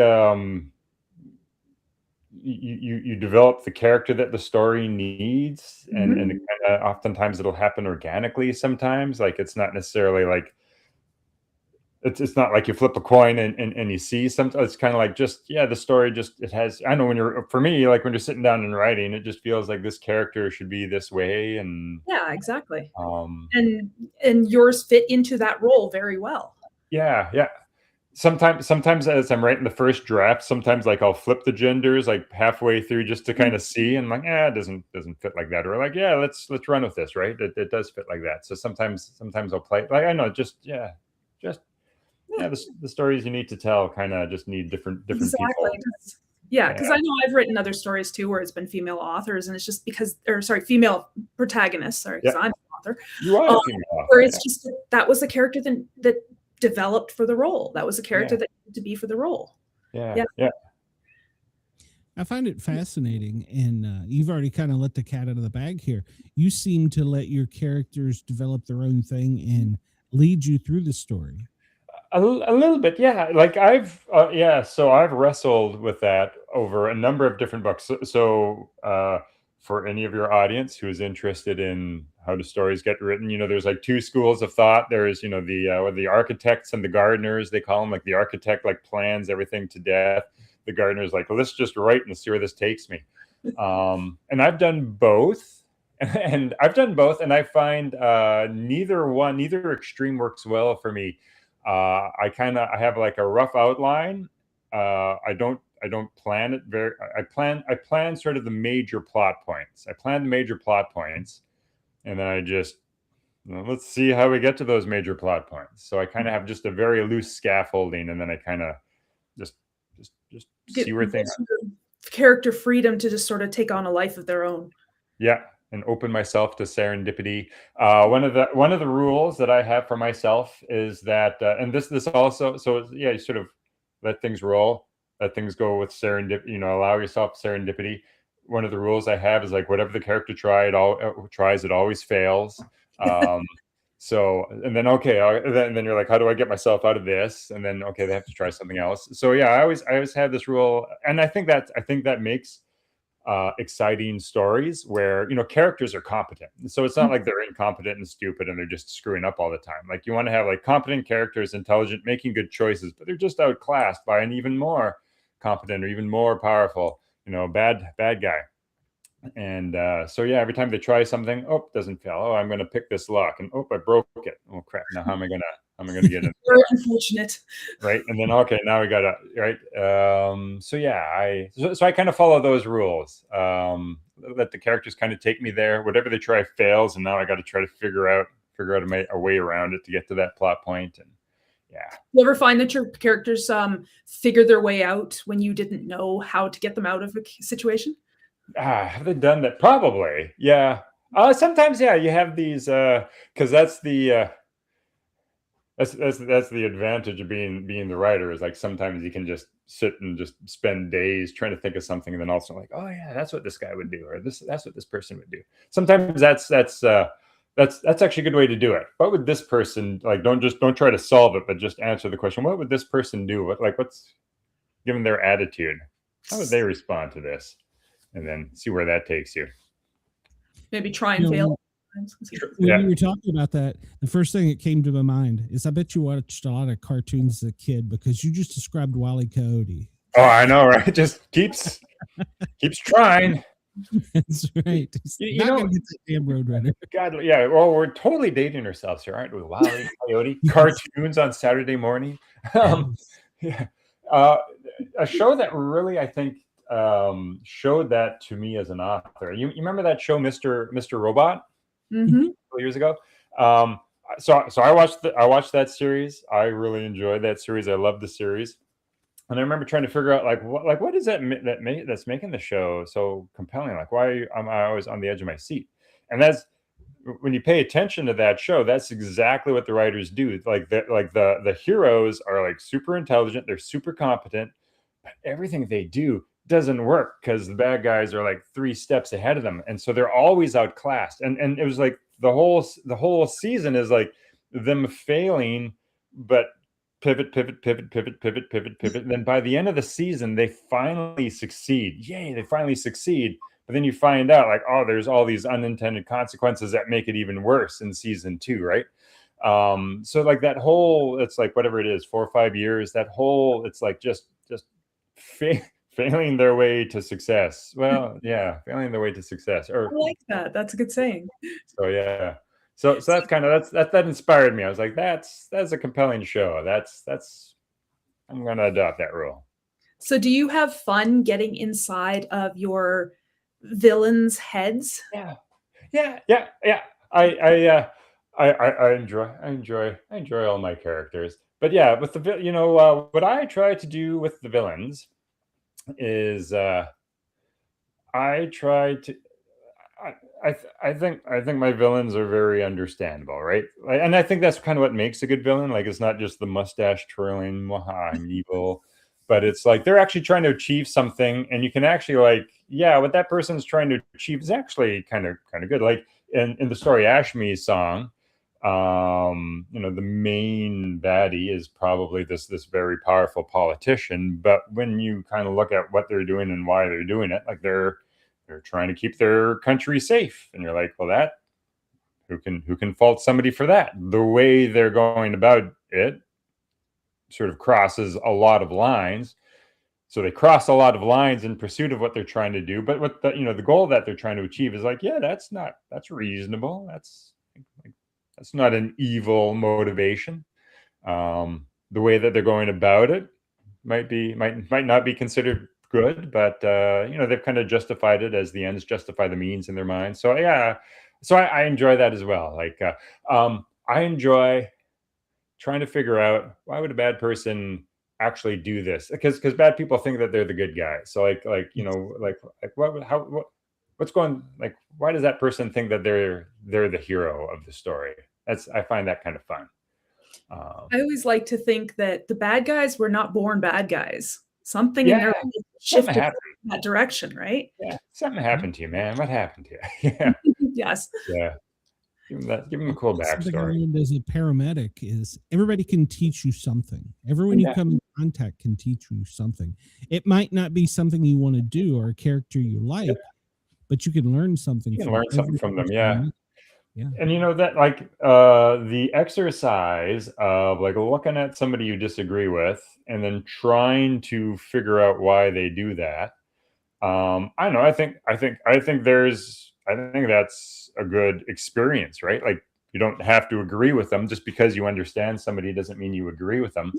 you develop the character that the story needs, and oftentimes it'll happen organically. Sometimes, like it's not necessarily like it's not like you flip a coin and you see something. It's kind of like just the story it has. I know for me, like when you're sitting down and writing, it just feels like this character should be this way, and exactly. And yours fit into that role very well. Yeah. Sometimes as I'm writing the first draft, sometimes like I'll flip the genders like halfway through just to kind of see, and like, it doesn't fit like that, or like, let's run with this, right? It does fit like that. So sometimes I'll play like, I know, the stories you need to tell kind of just need different people. Because I know I've written other stories too where it's been female authors, and it's just female protagonists. Because I'm an author. You are a female author. Where it's just that was the character that developed for the role. That was the character that needed to be for the role. Yeah. I find it fascinating, and you've already kind of let the cat out of the bag here. You seem to let your characters develop their own thing and lead you through the story. A little bit, yeah. Like so I've wrestled with that over a number of different books. So for any of your audience who is interested in how do stories get written, you know, there's like two schools of thought. There's, you know, the architects and the gardeners, they call them. Like the architect like plans everything to death. The gardener's like, well, let's just write and see where this takes me. And I've done both. And I find neither extreme works well for me. I have like a rough outline. I don't plan it I plan sort of the major plot points. And then I just, let's see how we get to those major plot points. So I kind of have just a very loose scaffolding, and then I kind of just see where things character freedom to just sort of take on a life of their own. Yeah. and open myself to serendipity. One of the rules that I have for myself is that, and this also, so yeah, you sort of let things roll, let things go with serendipity. You know, allow yourself serendipity. One of the rules I have is like whatever the character tries, it always fails. So, and then okay, and then you're like, how do I get myself out of this? And then okay, they have to try something else. So yeah, I always have this rule, and I think that makes exciting stories where, you know, characters are competent. So it's not like they're incompetent and stupid and they're just screwing up all the time. Like you want to have like competent characters, intelligent, making good choices, but they're just outclassed by an even more competent or even more powerful, you know, bad guy. And so yeah, every time they try something, oh, it doesn't fail. Oh, I'm going to pick this lock, and oh, I broke it. Oh crap! Now how am I gonna get it? Very unfortunate. Right, and then okay, now we got to right. So yeah, so I kind of follow those rules. Let the characters kind of take me there. Whatever they try fails, and now I got to try to figure out a way around it to get to that plot point. And yeah. You ever find that your characters figured their way out when you didn't know how to get them out of a situation? Have they done that? Probably, yeah. Sometimes, yeah, you have these because that's the advantage of being the writer, is like sometimes you can just sit and just spend days trying to think of something, and then also like, oh yeah, that's what this guy would do, or that's what this person would do. Sometimes that's actually a good way to do it. What would this person like? Don't try to solve it, but just answer the question. What would this person do? What's given their attitude? How would they respond to this? And then see where that takes you. Maybe try and fail. When you were talking about that, the first thing that came to my mind is I bet you watched a lot of cartoons as a kid, because you just described Wile E. Coyote. Oh, I know, right? Just keeps trying. That's right. You know, get the damn Roadrunner. God, yeah. Well, we're totally dating ourselves here, aren't we? Wile E. Coyote cartoons on Saturday morning. Yeah. A show that really, I think, showed that to me as an author. You remember that show, Mr. Robot, a couple years ago? So I watched that series. I really enjoyed that series. I loved the series, and I remember trying to figure out what is that's making the show so compelling? Like, why am I always on the edge of my seat? And that's when you pay attention to that show. That's exactly what the writers do. Like the heroes are like super intelligent. They're super competent, but everything they do doesn't work because the bad guys are like 3 steps ahead of them, and so they're always outclassed. And it was like the whole season is like them failing, but pivot. And then by the end of the season, they finally succeed. Yay, they finally succeed. But then you find out like, oh, there's all these unintended consequences that make it even worse in season 2, right? So like that whole, it's like whatever it is, 4 or 5 years, that whole, it's like just failing their way to success. Well, yeah, failing their way to success. Or I like that. That's a good saying. So yeah. So that's kind of that inspired me. I was like, that's a compelling show. That's I'm gonna adopt that rule. So do you have fun getting inside of your villains' heads? Yeah. I enjoy all my characters. But yeah, with the what I try to do with the villains is I think my villains are very understandable, right? And I think that's kind of what makes a good villain. Like, it's not just the mustache twirling, I'm evil, but it's like they're actually trying to achieve something, and you can actually like, yeah, what that person's trying to achieve is actually kind of good. Like in the story Ashme's song, the main baddie is probably this very powerful politician, but when you kind of look at what they're doing and why they're doing it, like they're trying to keep their country safe, and you're like, well, that who can fault somebody for that? The way they're going about it sort of crosses a lot of lines. So they cross a lot of lines in pursuit of what they're trying to do, but what the goal that they're trying to achieve is like, yeah, that's reasonable. That's not an evil motivation. The way that they're going about it might not be considered good, but they've kind of justified it as the ends justify the means in their mind. So yeah, so I enjoy that as well. Like I enjoy trying to figure out, why would a bad person actually do this? Because bad people think that they're the good guy. So like what's going, like, why does that person think that they're the hero of the story? I find that kind of fun. I always like to think that the bad guys were not born bad guys. Something in their life shifted in that direction, right? Yeah, something happened to you, man. What happened to you? Yeah. Yes. Yeah. Give them a cool backstory. Something I learned as a paramedic is everybody can teach you something. Everyone you come in contact can teach you something. It might not be something you want to do or a character you like, but you can learn something. You can learn something from them, yeah. Yeah. And you know that, like, the exercise of like looking at somebody you disagree with and then trying to figure out why they do that. I don't know. I think that's a good experience, right? Like, you don't have to agree with them. Just because you understand somebody doesn't mean you agree with them.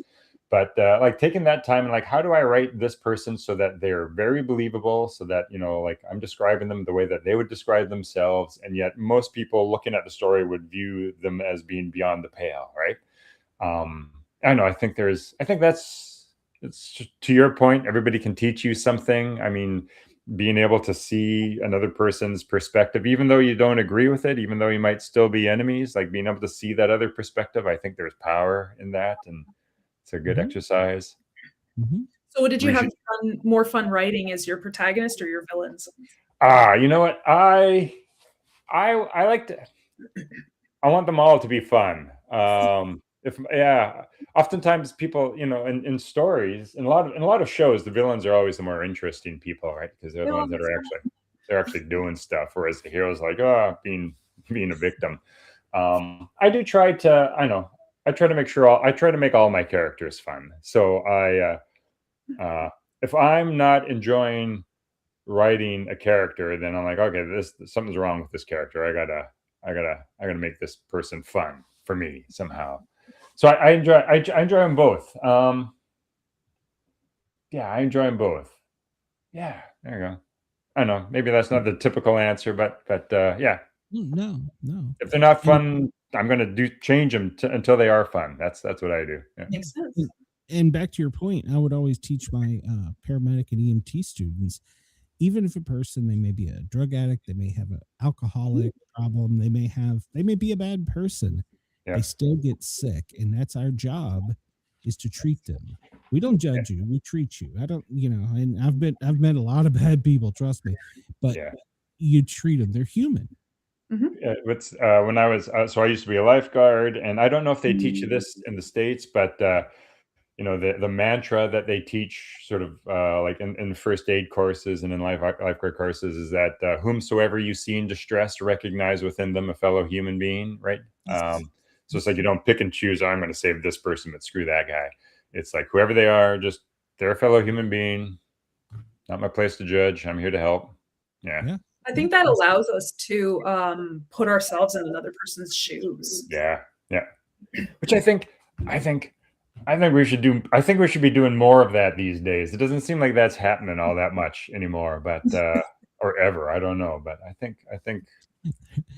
But like taking that time and like, how do I write this person so that they're very believable, so that, you know, like I'm describing them the way that they would describe themselves, and yet most people looking at the story would view them as being beyond the pale, right? I don't know. I think that's, it's to your point. Everybody can teach you something. I mean, being able to see another person's perspective, even though you don't agree with it, even though you might still be enemies, like being able to see that other perspective, I think there's power in that, and it's a good exercise. So what did you have more fun writing, as your protagonist or your villains? You know what? I like to, I want them all to be fun. Oftentimes people, you know, in stories, in a lot of shows, the villains are always the more interesting people, right? Because they're the ones that are actually doing stuff, whereas the hero's like, being a victim. I do try to, I try to make all my characters fun. So if I'm not enjoying writing a character, then I'm like, okay, something's wrong with this character. I gotta make this person fun for me somehow. So I enjoy them both. I enjoy them both. Yeah, there you go. I don't know. Maybe that's not the typical answer, but yeah. No. If they're not fun, I'm going to change them until they are fun. That's what I do. Yeah. Makes sense. And back to your point, I would always teach my paramedic and EMT students, even if a person, they may be a drug addict, they may have an alcoholic problem, they may be a bad person, they still get sick, and that's our job, is to treat them. We don't judge you, we treat you. I don't, and I've met a lot of bad people, trust me, but you treat them. They're human. When I was so I used to be a lifeguard, and I don't know if they teach you this in the States, but the mantra that they teach sort of like in first aid courses and in lifeguard courses is that whomsoever you see in distress, recognize within them a fellow human being, right? So it's like you don't pick and choose, I'm going to save this person, but screw that guy. It's like whoever they are, just they're a fellow human being. Not my place to judge. I'm here to help. Yeah. I think that allows us to put ourselves in another person's shoes. Yeah. Which I think we should do. I think we should be doing more of that these days. It doesn't seem like that's happening all that much anymore, but or ever. I don't know, but I think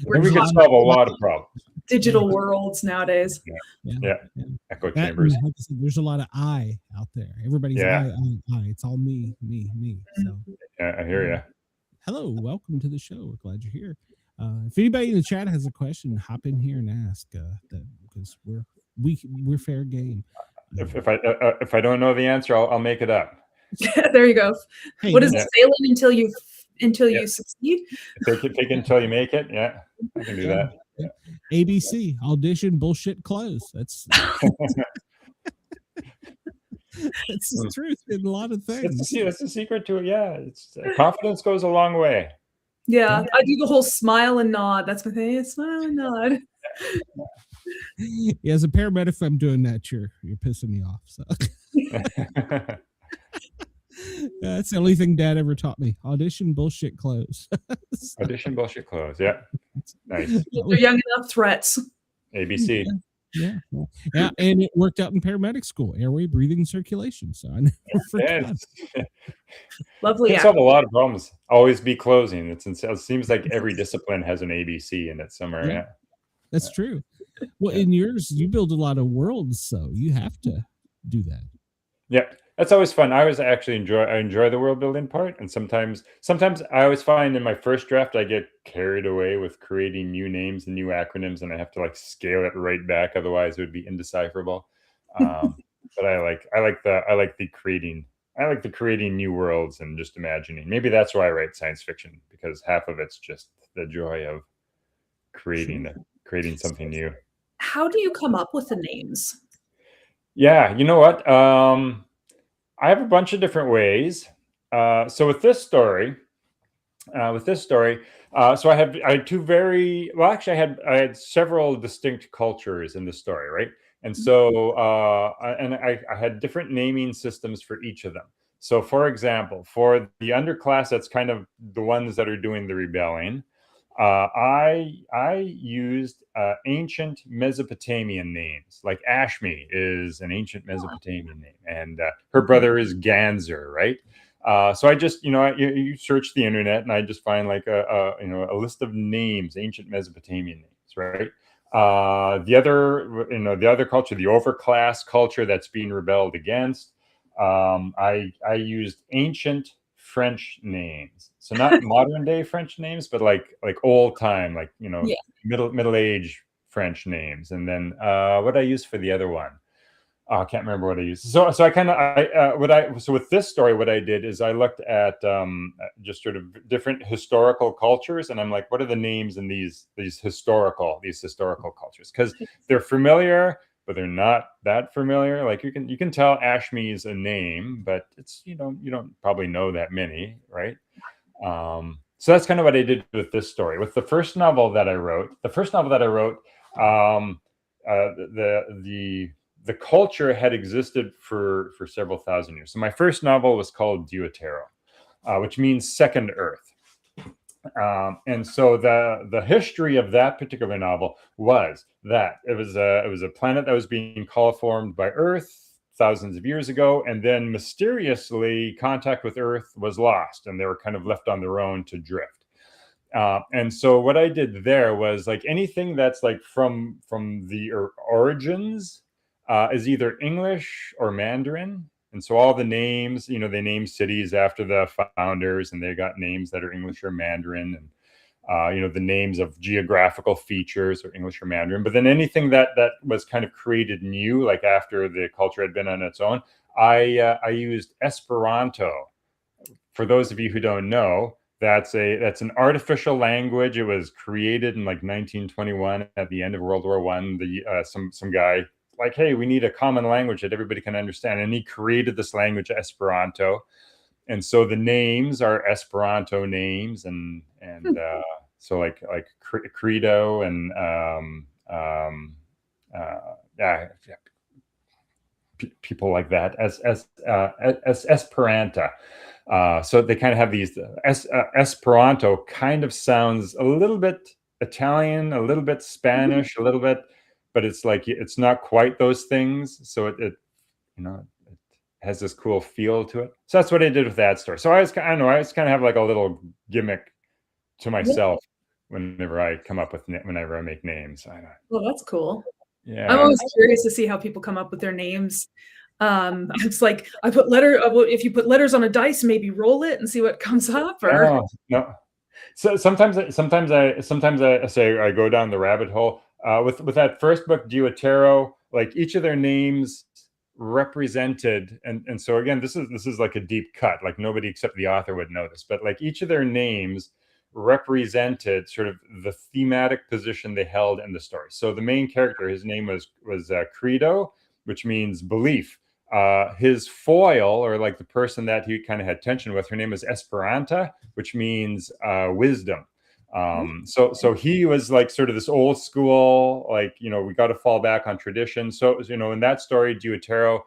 we can solve a lot of problems. Digital worlds nowadays. Yeah. Echo chambers. There's a lot of I out there. Everybody's I. It's all me. So yeah, I hear you. Hello, welcome to the show. We're glad you're here. If anybody in the chat has a question, hop in here and ask. Because we're fair game. If I don't know the answer, I'll make it up. There you go. Hey, what is it? Sailing until you succeed? Take it until you make it. Yeah, I can do that. Yeah. ABC, audition, bullshit, close. That's the truth in a lot of things. That's the secret to it. Yeah, it's confidence goes a long way. Yeah, I do the whole smile and nod. That's my thing. Smile and nod. Yeah, as a paramedic, if I'm doing that, you're pissing me off. So that's the only thing Dad ever taught me. Audition, bullshit, close. Audition, bullshit, close. Yeah, nice. They're young enough threats. ABC. Yeah, and it worked out in paramedic school. Airway, breathing, circulation. So I never forgot. Lovely. It solve a lot of problems. Always be closing. It seems like every discipline has an ABC in it somewhere. Yeah. That's true. Well, in yours, you build a lot of worlds, so you have to do that. Yeah. That's always fun. I enjoy the world building part, and sometimes I always find in my first draft I get carried away with creating new names and new acronyms, and I have to like scale it right back, otherwise it would be indecipherable. But I like the creating new worlds and just imagining. Maybe that's why I write science fiction, because half of it's just the joy of creating something new. How do you come up with the names? Yeah, you know what? I have a bunch of different ways. So with this story, so I had two very well. Actually, I had several distinct cultures in the story, right? And so I had different naming systems for each of them. So, for example, for the underclass, that's kind of the ones that are doing the rebelling. I used ancient Mesopotamian names, like Ashme is an ancient Mesopotamian name, and her brother is Ganzer, right? So I just, you search the internet, and I just find like a list of names, ancient Mesopotamian names, right? The other culture, the overclass culture that's being rebelled against, I used ancient French names. So not modern day French names, but like old time, like, middle age French names. And then what I used for the other one, I can't remember what I used. So so with this story, what I did is I looked at just sort of different historical cultures, and I'm like, what are the names in these historical cultures? Because they're familiar, but they're not that familiar. Like you can tell Ashme is a name, but it's you don't probably know that many, right? So that's kind of what I did with this story. With the first novel that I wrote, the culture had existed for several thousand years. So my first novel was called Deutero, which means second Earth. And so the history of that particular novel was that it was a planet that was being coliformed by Earth thousands of years ago, and then mysteriously contact with Earth was lost, and they were kind of left on their own to drift. And so what I did there was like anything that's like from the origins is either English or Mandarin. And so all the names, they name cities after the founders, and they got names that are English or Mandarin, and the names of geographical features are English or Mandarin. But then anything that was kind of created new, like after the culture had been on its own, I used Esperanto. For those of you who don't know, that's an artificial language. It was created in like 1921 at the end of World War I. Some guy like, hey, we need a common language that everybody can understand, and he created this language, Esperanto. And so the names are Esperanto names, and so like Credo and people like that as Esperanta. So they kind of have these Esperanto kind of sounds a little bit Italian, a little bit Spanish, a little bit, but it's like it's not quite those things. So it has this cool feel to it. So that's what I did with that story. So I kind of have like a little gimmick to myself whenever I make names. Well, that's cool. Yeah, I'm always curious to see how people come up with their names. It's like if you put letters on a dice, maybe roll it and see what comes up. Or no. So sometimes I say I go down the rabbit hole with that first book, Deutero. Like each of their names represented, and so again, this is like a deep cut. Like nobody except the author would know this, but like each of their names represented sort of the thematic position they held in the story. So the main character, his name was Credo, which means belief. His foil, or like the person that he kind of had tension with, her name was Esperanta, which means wisdom. So he was like sort of this old school, like, we got to fall back on tradition. So, in that story, Deutero,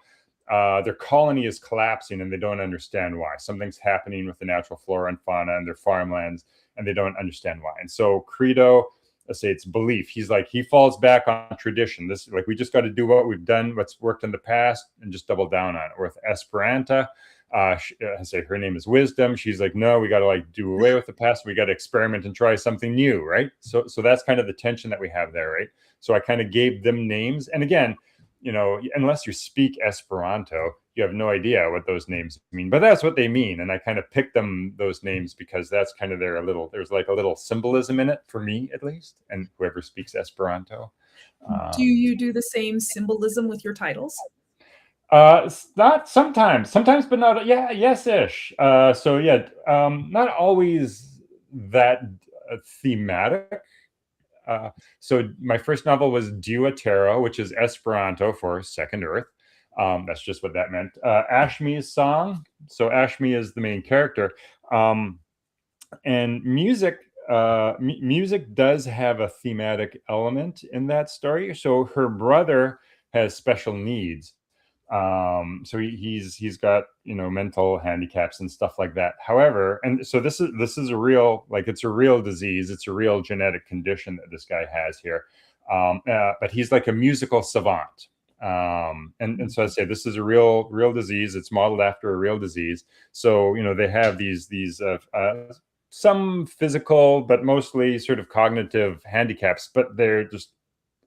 their colony is collapsing and they don't understand why. Something's happening with the natural flora and fauna and their farmlands, and they don't understand why. And so Credo, let's say it's belief. He's like, he falls back on tradition. This, like, we just got to do what we've done, what's worked in the past, and just double down on it. With Esperanta, I say her name is wisdom. She's like, no, we got to like do away with the past. We got to experiment and try something new, right? So that's kind of the tension that we have there, right? So I kind of gave them names. And again, unless you speak Esperanto, you have no idea what those names mean, but that's what they mean. And I kind of picked those names because that's kind of there's like a little symbolism in it for me, at least, and whoever speaks Esperanto. Do you do the same symbolism with your titles? Not sometimes, but not. Yeah, yes-ish. So yeah, not always that thematic. So my first novel was Dua Terra, which is Esperanto for Second Earth. That's just what that meant. Ashme's song. So Ashme is the main character, and music. Music does have a thematic element in that story. So her brother has special needs. So he's got, you know, mental handicaps and stuff like that. However, and so this is a real, like, it's a real disease. It's a real genetic condition that this guy has here. But he's like a musical savant. And so I say this is a real disease. It's modeled after a real disease. So, you know, they have these some physical, but mostly sort of cognitive handicaps, but they're just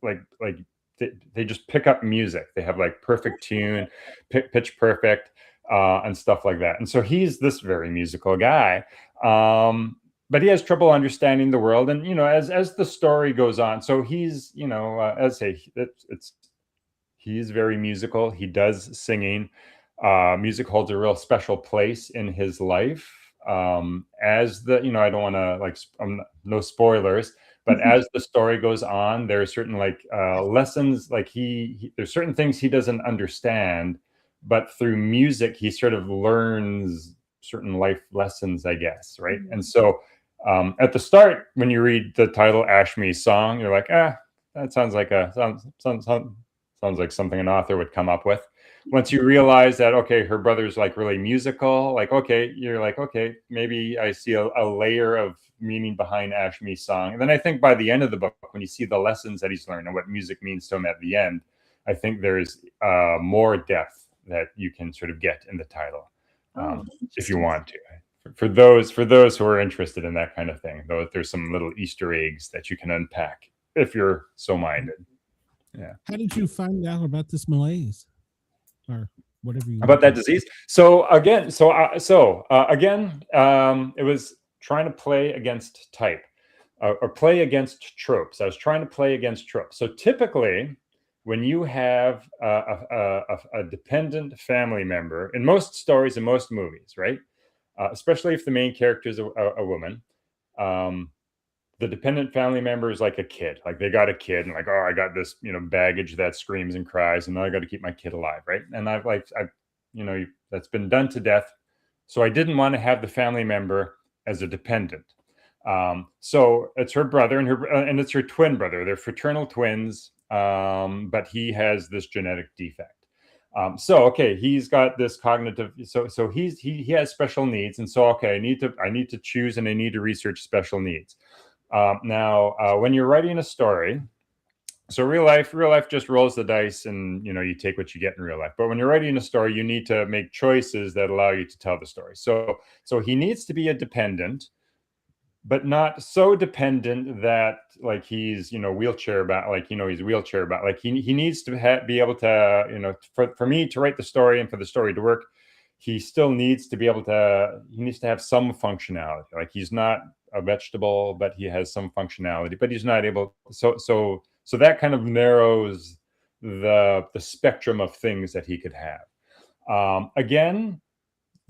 like they just pick up music. They have like perfect tune, pitch perfect, and stuff like that. And so he's this very musical guy, but he has trouble understanding the world. And, you know, as the story goes on, so he's, you know, he's very musical. He does singing. Music holds a real special place in his life. As the, you know, I don't want to, like, no spoilers, but as the story goes on, there are certain lessons, like there's certain things he doesn't understand, but through music, he sort of learns certain life lessons, I guess. Right. And so, at the start, when you read the title Ashme's song, you're like, that sounds like sounds like something an author would come up with. Once you realize that, okay, her brother's like really musical, like, okay, you're like, okay, maybe I see a layer of meaning behind Ashme's song. And then I think by the end of the book, when you see the lessons that he's learned and what music means to him at the end, I think there's more depth that you can sort of get in the title, if you want to. For those who are interested in that kind of thing, though, there's some little Easter eggs that you can unpack if you're so minded. Yeah. How did you find out about this malaise, or whatever you about that disease? So again, it was trying to play against type, or play against tropes. I was trying to play against tropes. So typically, when you have a dependent family member in most stories and most movies, right? Especially if the main character is a woman. The dependent family member is like a kid, like they got a kid and like, oh, I got this, you know, baggage that screams and cries and I got to keep my kid alive. Right. And I've you know, that's been done to death. So I didn't want to have the family member as a dependent. So it's her brother and it's her twin brother. They're fraternal twins. But he has this genetic defect. So, okay, he's got this cognitive, so he has special needs. And so, okay, I need to choose and I need to research special needs. Now, when you're writing a story, so real life just rolls the dice and, you know, you take what you get in real life. But when you're writing a story, you need to make choices that allow you to tell the story. So he needs to be a dependent, but not so dependent that like he's, you know, wheelchair bound, like, you know, he's wheelchair bound. Like he needs to be able to, you know, for me to write the story and for the story to work, he still needs to be able to, he needs to have some functionality. Like he's not a vegetable, but he has some functionality, but he's not able. So that kind of narrows the spectrum of things that he could have. Again,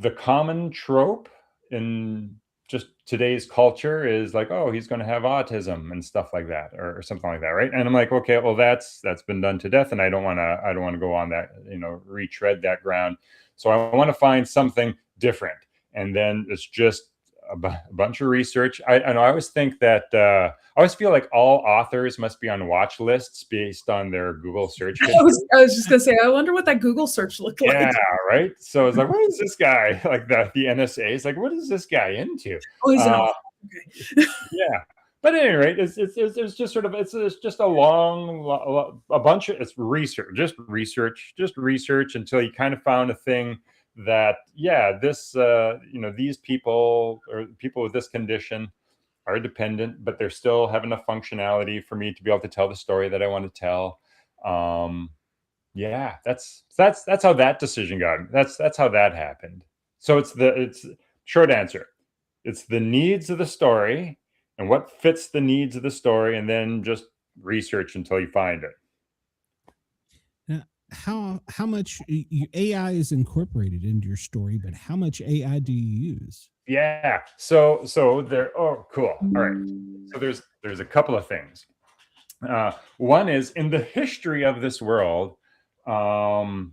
the common trope in just today's culture is like, oh, he's going to have autism and stuff like that, or something like that, right? And I'm like, okay, well, that's been done to death, and I don't want to go on that, you know, retread that ground. So I want to find something different, and then it's just a bunch of research. I always think that I always feel like all authors must be on watch lists based on their Google search. I was just gonna say, I wonder what that Google search looked like. Yeah, right. So it's like, what is this guy? Like the NSA is like, what is this guy into? Oh, he's an author. Okay. Yeah. But at any rate, it's just sort of it's just a bunch of it's research until you kind of found a thing that, yeah, this you know, these people or people with this condition are dependent, but they're still have enough functionality for me to be able to tell the story that I want to tell. Yeah, that's how that decision got. That's how that happened. So it's short answer. It's the needs of the story and what fits the needs of the story, and then just research until you find it. How much AI is incorporated into your story, but how much AI do you use? Yeah. So there. Oh, cool. All right. So there's a couple of things. One is in the history of this world. So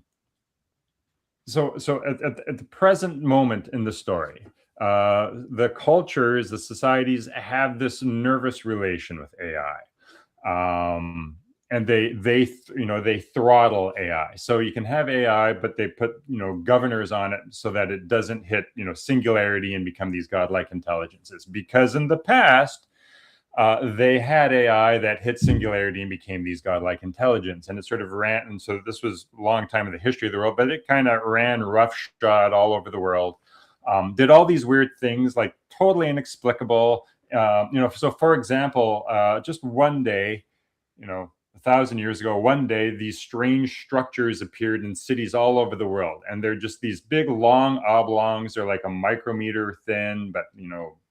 at the present moment in the story, the cultures, the societies have this nervous relation with AI. And they throttle AI. So you can have AI, but they put governors on it so that it doesn't hit singularity and become these godlike intelligences. Because in the past, they had AI that hit singularity and became these godlike intelligence, and it sort of ran. And so this was a long time in the history of the world, but it kind of ran roughshod all over the world. Did all these weird things, like totally inexplicable. So for example, just one day, 1,000 years ago, one day, these strange structures appeared in cities all over the world. And they're just these big, long oblongs. They're like a micrometer thin, but,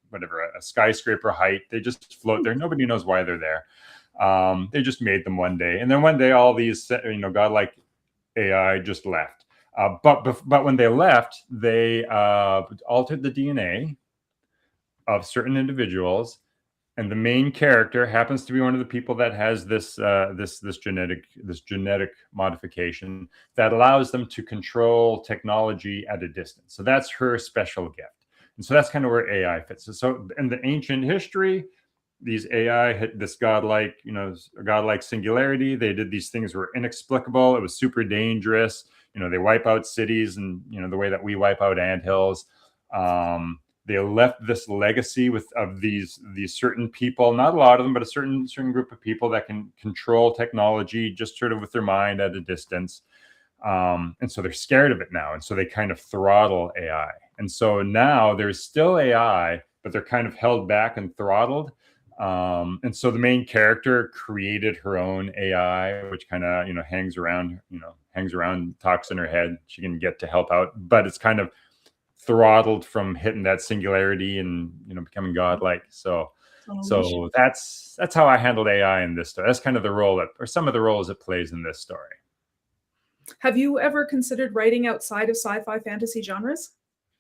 whatever, a skyscraper height. They just float there. Nobody knows why they're there. They just made them one day. And then one day, all these, godlike AI just left. But when they left, they altered the DNA of certain individuals. And the main character happens to be one of the people that has this genetic modification that allows them to control technology at a distance. So that's her special gift. And so that's kind of where AI fits. So in the ancient history, these AI hit this godlike singularity. They did these things were inexplicable. It was super dangerous. They wipe out cities and the way that we wipe out anthills. They left this legacy of these certain people, not a lot of them, but a certain group of people that can control technology just sort of with their mind at a distance. And so they're scared of it now. And so they kind of throttle AI. And so now there's still AI, but they're kind of held back and throttled. And so the main character created her own AI, which kind of, hangs around, talks in her head. She can get to help out, but it's kind of throttled from hitting that singularity and becoming godlike. So that's how I handled AI in this story. That's kind of the role or some of the roles it plays in this story. Have you ever considered writing outside of sci-fi fantasy genres?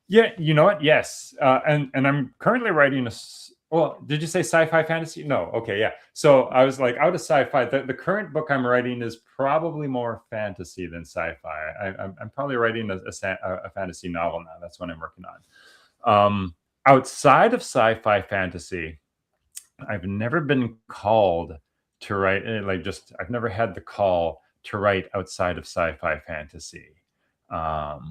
Yeah, you know what? Yes, and I'm currently writing did you say sci-fi fantasy? No. Okay, yeah. So I was like, out of sci-fi, the current book I'm writing is probably more fantasy than sci-fi. I'm probably writing a fantasy novel now. That's what I'm working on. Outside of sci-fi fantasy, I've never been called to write. I've never had the call to write outside of sci-fi fantasy. How's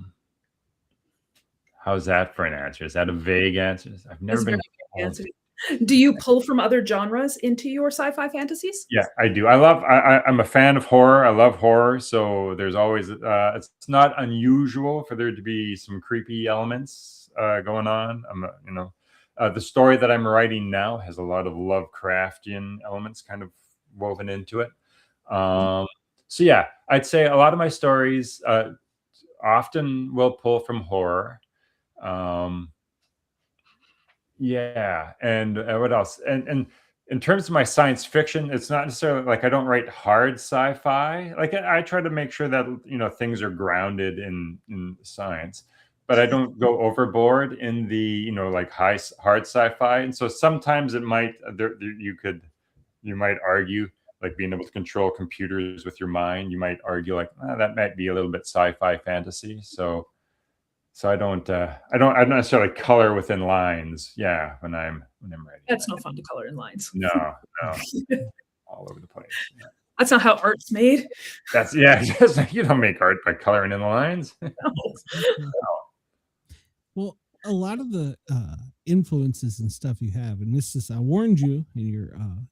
that for an answer? Is that a vague answer? I've never been. Do you pull from other genres into your sci-fi fantasies? Yeah, I do. I'm a fan of horror. I love horror. So there's always, it's not unusual for there to be some creepy elements going on. The story that I'm writing now has a lot of Lovecraftian elements kind of woven into it. So yeah, I'd say a lot of my stories often will pull from horror. Yeah, and what else? And in terms of my science fiction, it's not necessarily like I don't write hard sci-fi. Like I try to make sure that things are grounded in science, but I don't go overboard in the like hard sci-fi. And so sometimes it might you might argue like being able to control computers with your mind. You might argue like that might be a little bit sci-fi fantasy. So I don't necessarily color within lines. Yeah, when I'm ready. That's no fun to color in lines. No, all over the place. Yeah. That's not how art's made. You don't make art by coloring in the lines. No. Well, a lot of the influences and stuff you have, and this is, I warned you in your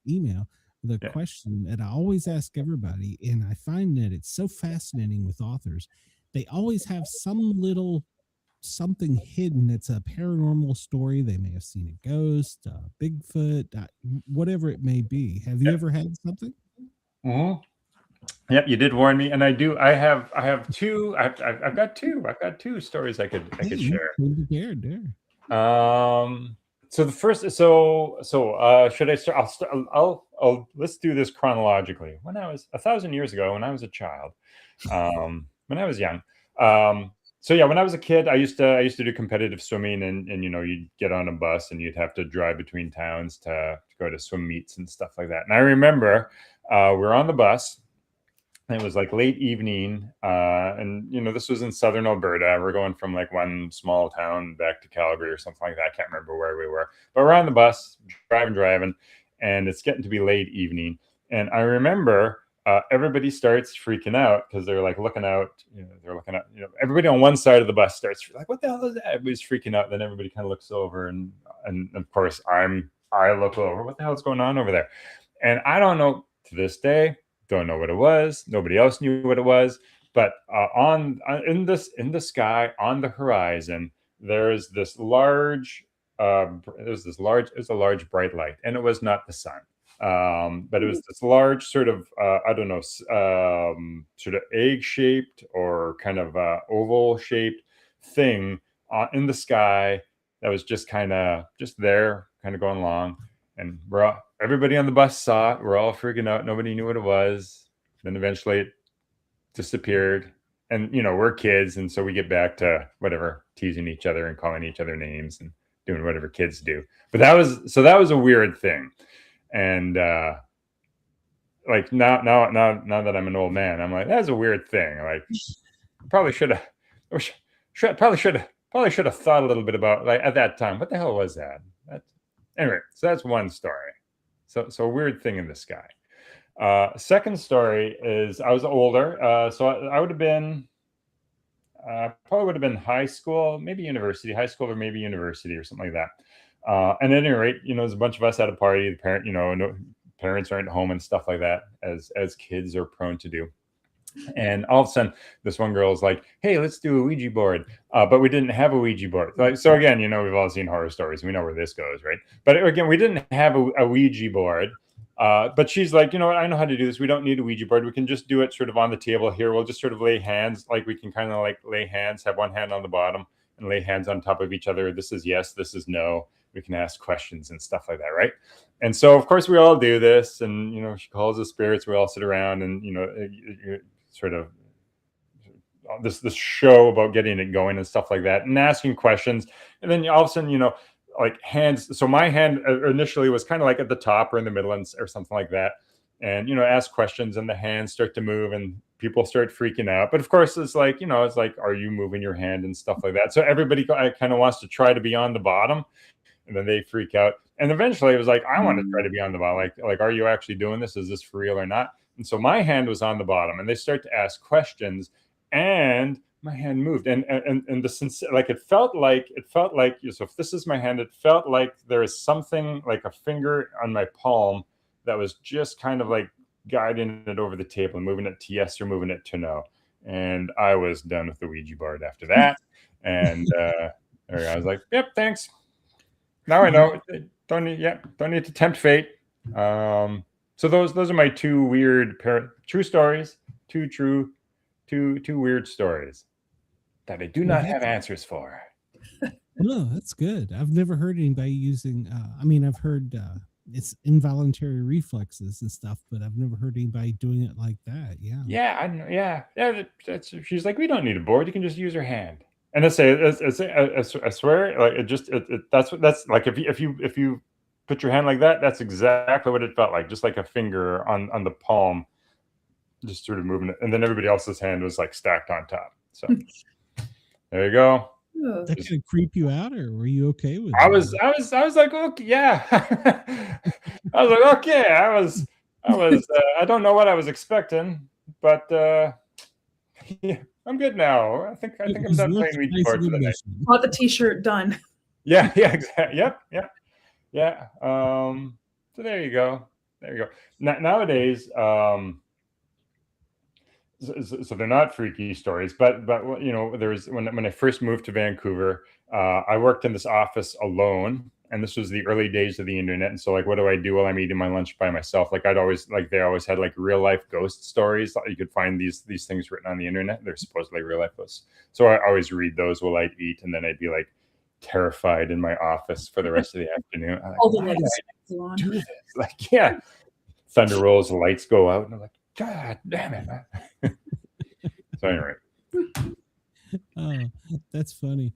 email, the question that I always ask everybody, and I find that it's so fascinating with authors. They always have some little something hidden that's a paranormal story. They may have seen a ghost, Bigfoot, whatever it may be. Have you ever had something? Mm-hmm. Yep, you did warn me, and I do. I have two. I've got two. I've got two stories I could share. So the first, should I start? I'll let's do this chronologically. When I was 1,000 years ago, when I was a child, when I was young. So yeah, when I was a kid, I used to do competitive swimming, and you'd get on a bus and you'd have to drive between towns to go to swim meets and stuff like that. And I remember we're on the bus. And it was like late evening, and this was in southern Alberta. We're going from like one small town back to Calgary or something like that. I can't remember where we were, but we're on the bus, driving, and it's getting to be late evening. And I remember everybody starts freaking out because they're like looking out. They're looking at everybody on one side of the bus starts like, "What the hell is that?" Everybody's freaking out. Then everybody kind of looks over, and of course I look over. What the hell is going on over there? And I don't know to this day. Don't know what it was. Nobody else knew what it was. But in the sky on the horizon, there's this large, it's a large bright light, and it was not the sun, but it was this large sort of I don't know, sort of egg shaped or kind of oval shaped thing in the sky that was just there, kind of going along. And everybody on the bus saw it. We're all freaking out. Nobody knew what it was. Then eventually it disappeared. And, we're kids. And so we get back to whatever, teasing each other and calling each other names and doing whatever kids do. But that was a weird thing. And like now that I'm an old man, I'm like, that's a weird thing. Like probably should have thought a little bit about, like, at that time, what the hell was that? Anyway, so that's one story. So a weird thing in the sky. Second story is I was older. So I would have been, probably would have been high school, maybe university, high school or maybe university or something like that. And at any rate, there's a bunch of us at a party. The parents aren't home and stuff like that, as kids are prone to do. And all of a sudden, this one girl is like, "Hey, let's do a Ouija board." But we didn't have a Ouija board. So again, we've all seen horror stories. We know where this goes, right? But again, we didn't have a Ouija board. But she's like, "You know what? I know how to do this. We don't need a Ouija board. We can just do it sort of on the table here. We'll just sort of lay hands. Like we can kind of like lay hands, have one hand on the bottom and lay hands on top of each other. This is yes, this is no. We can ask questions and stuff like that, right?" And so, of course, we all do this. And, she calls the spirits. We all sit around and, sort of this show about getting it going and stuff like that and asking questions. And then all of a sudden, like hands. So my hand initially was kind of like at the top or in the middle or something like that. And, ask questions and the hands start to move and people start freaking out. But of course, it's like, are you moving your hand and stuff like that? So everybody kind of wants to try to be on the bottom and then they freak out. And eventually it was like, I want to try to be on the bottom. Like, are you actually doing this? Is this for real or not? And so my hand was on the bottom and they start to ask questions and my hand moved and the like, it felt like, so if this is my hand, it felt like there is something like a finger on my palm that was just kind of like guiding it over the table and moving it to yes or moving it to no. And I was done with the Ouija board after that. And I was like, yep, thanks. Now I know. Don't need to tempt fate. So those are my two weird true stories, two weird stories that I do not have answers for. No, that's good. I've never heard anybody using. I've heard it's involuntary reflexes and stuff, but I've never heard anybody doing it like that. Yeah. Yeah, I know. Yeah. She's like, we don't need a board. You can just use your hand. And I swear, like that's like if you put your hand like that, that's exactly what it felt like, just like a finger on the palm, just sort of moving it, and then everybody else's hand was like stacked on top. So there you go. That could creep you out, or were you okay with it? I was like, okay, yeah. I was like, okay. I was. I don't know what I was expecting, but yeah, I'm good now. I think I'm done playing Ouija board for the night. Bought the T-shirt, done. Yeah, exactly. Yep. Yeah. So there you go. Nowadays, so they're not freaky stories, but there was when I first moved to Vancouver, I worked in this office alone, and this was the early days of the internet. And so like, what do I do while I'm eating my lunch by myself? Like they always had like real life ghost stories. You could find these things written on the internet. They're supposedly real life ghosts. So I always read those while I'd eat, and then I'd be like terrified in my office for the rest of the afternoon. I'm like, All the why lights did I on. do this? Like, yeah, thunder rolls, the lights go out, and I'm like, God damn it. So anyway. Oh, that's funny.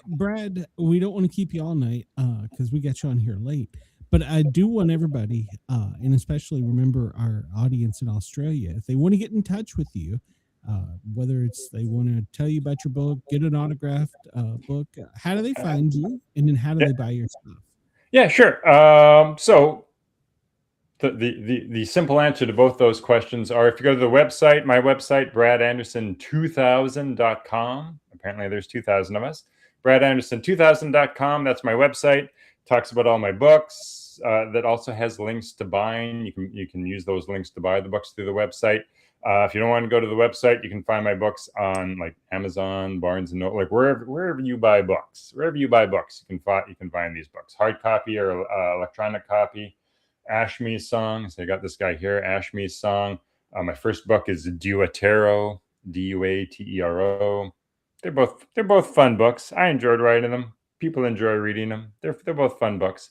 Brad, we don't want to keep you all night because we got you on here late. But I do want everybody, and especially remember our audience in Australia, if they want to get in touch with you, whether it's they want to tell you about your book, get an autographed book, how do they find you? And then how do they buy your stuff? Yeah, sure. So the simple answer to both those questions are, if you go to the website, my website, bradanderson2000.com. Apparently there's 2,000 of us. bradanderson2000.com. That's my website. Talks about all my books. That also has links to buying. You can use those links to buy the books through the website. If you don't want to go to the website, you can find my books on like Amazon, Barnes and Noble, like wherever you buy books. Wherever you buy books, you can find these books, hard copy or electronic copy. Ashme's song. So I got this guy here, Ashme's song. My first book is Duatero, Duatero. They're both fun books. I enjoyed writing them. People enjoy reading them. They're both fun books.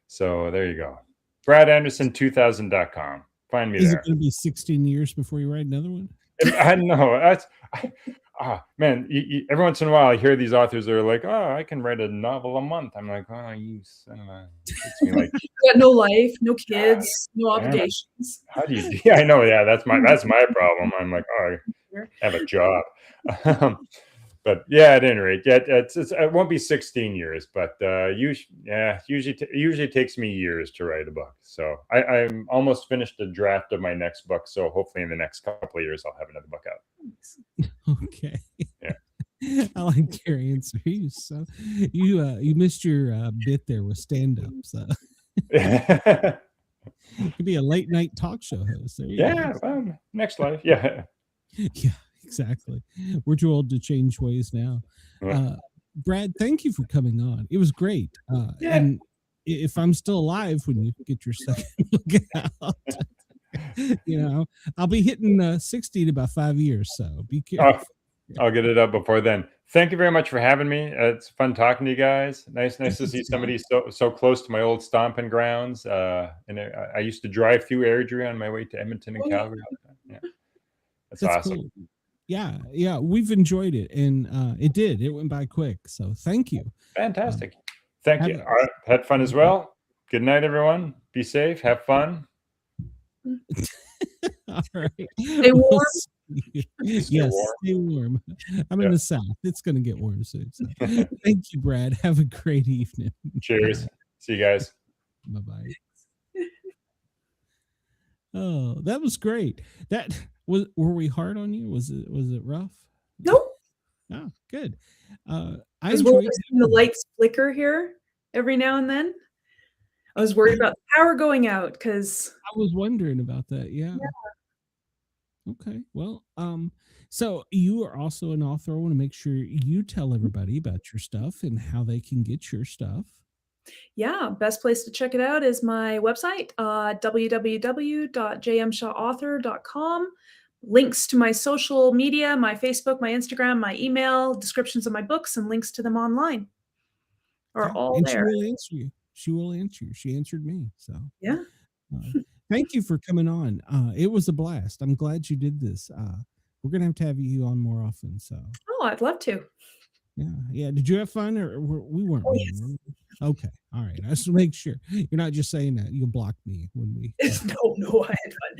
So there you go. bradanderson2000.com. Find me there. Is it going to be 16 years before you write another one? I know. Man, every once in a while I hear these authors that are like, oh, I can write a novel a month. I'm like, oh, you son of a... It's me like, you got no life, no kids, no obligations. How do you... Yeah, I know. Yeah, that's my problem. I'm like, oh, I have a job. But yeah, at any rate, yeah, it won't be 16 years, but usually takes me years to write a book. So I'm almost finished a draft of my next book. So hopefully in the next couple of years, I'll have another book out. Okay. Yeah. I like your answer. You missed your bit there with stand-up. So you could be a late night talk show host. There you go. Well, next life. Yeah. Yeah. Exactly. We're too old to change ways now. Brad, thank you for coming on. It was great. And if I'm still alive when you get your second book out, I'll be hitting 60 in about 5 years. So be careful. I'll get it up before then. Thank you very much for having me. It's fun talking to you guys. Nice to see somebody so close to my old stomping grounds. And I used to drive through Airdrie on my way to Edmonton and Calgary. Yeah, that's awesome. Cool. Yeah, we've enjoyed it, and it went by quick. So thank you. Fantastic. Thank you. All right, had fun as well. Good night, everyone. Be safe. Have fun. All right. Stay warm. Yes, stay warm. I'm in the South. It's going to get warm soon. So. Thank you, Brad. Have a great evening. Cheers. See you guys. Bye-bye. Oh, that was great. Were we hard on you? Was it rough? Nope. Oh, good. I was worried the lights flicker here every now and then. I was worried about the power going out because I was wondering about that. Yeah. Okay. Well, so you are also an author. I want to make sure you tell everybody about your stuff and how they can get your stuff. Yeah, best place to check it out is my website, www.jmshawauthor.com. Links to my social media, my Facebook, my Instagram, my email, descriptions of my books, and links to them online are all there. She will answer you. She will answer you. She answered me. So yeah. Thank you for coming on. It was a blast. I'm glad you did this. We're gonna have you on more often. So. Oh, I'd love to. Yeah. Did you have fun, or we weren't? Oh, yes. Okay. All right. I just make sure you're not just saying that. You'll block me when we. No, I had fun.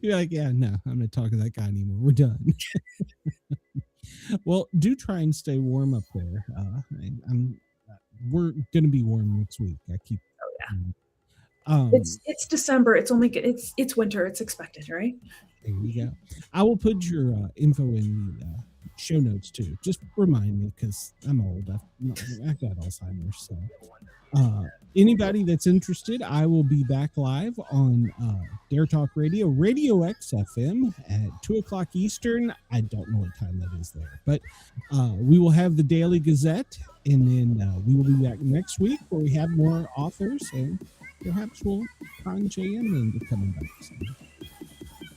You're like, yeah, no, I'm not talking to that guy anymore. We're done. Well, do try and stay warm up there. We're gonna be warm next week. I keep. Oh yeah. It's December. It's winter. It's expected, right? There you go. I will put your info in the show notes too. Just remind me because I'm old. I've got Alzheimer's. So anybody that's interested, I will be back live on Dare Talk Radio, Radio X FM at 2:00 Eastern. I don't know what time that is there, but we will have the Daily Gazette And then we will be back next week where we have more authors, and perhaps we'll con JM into coming back. So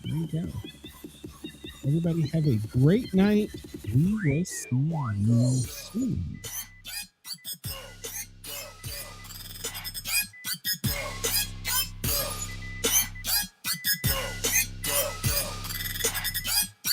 there you go. Everybody have a great night. We will see you soon.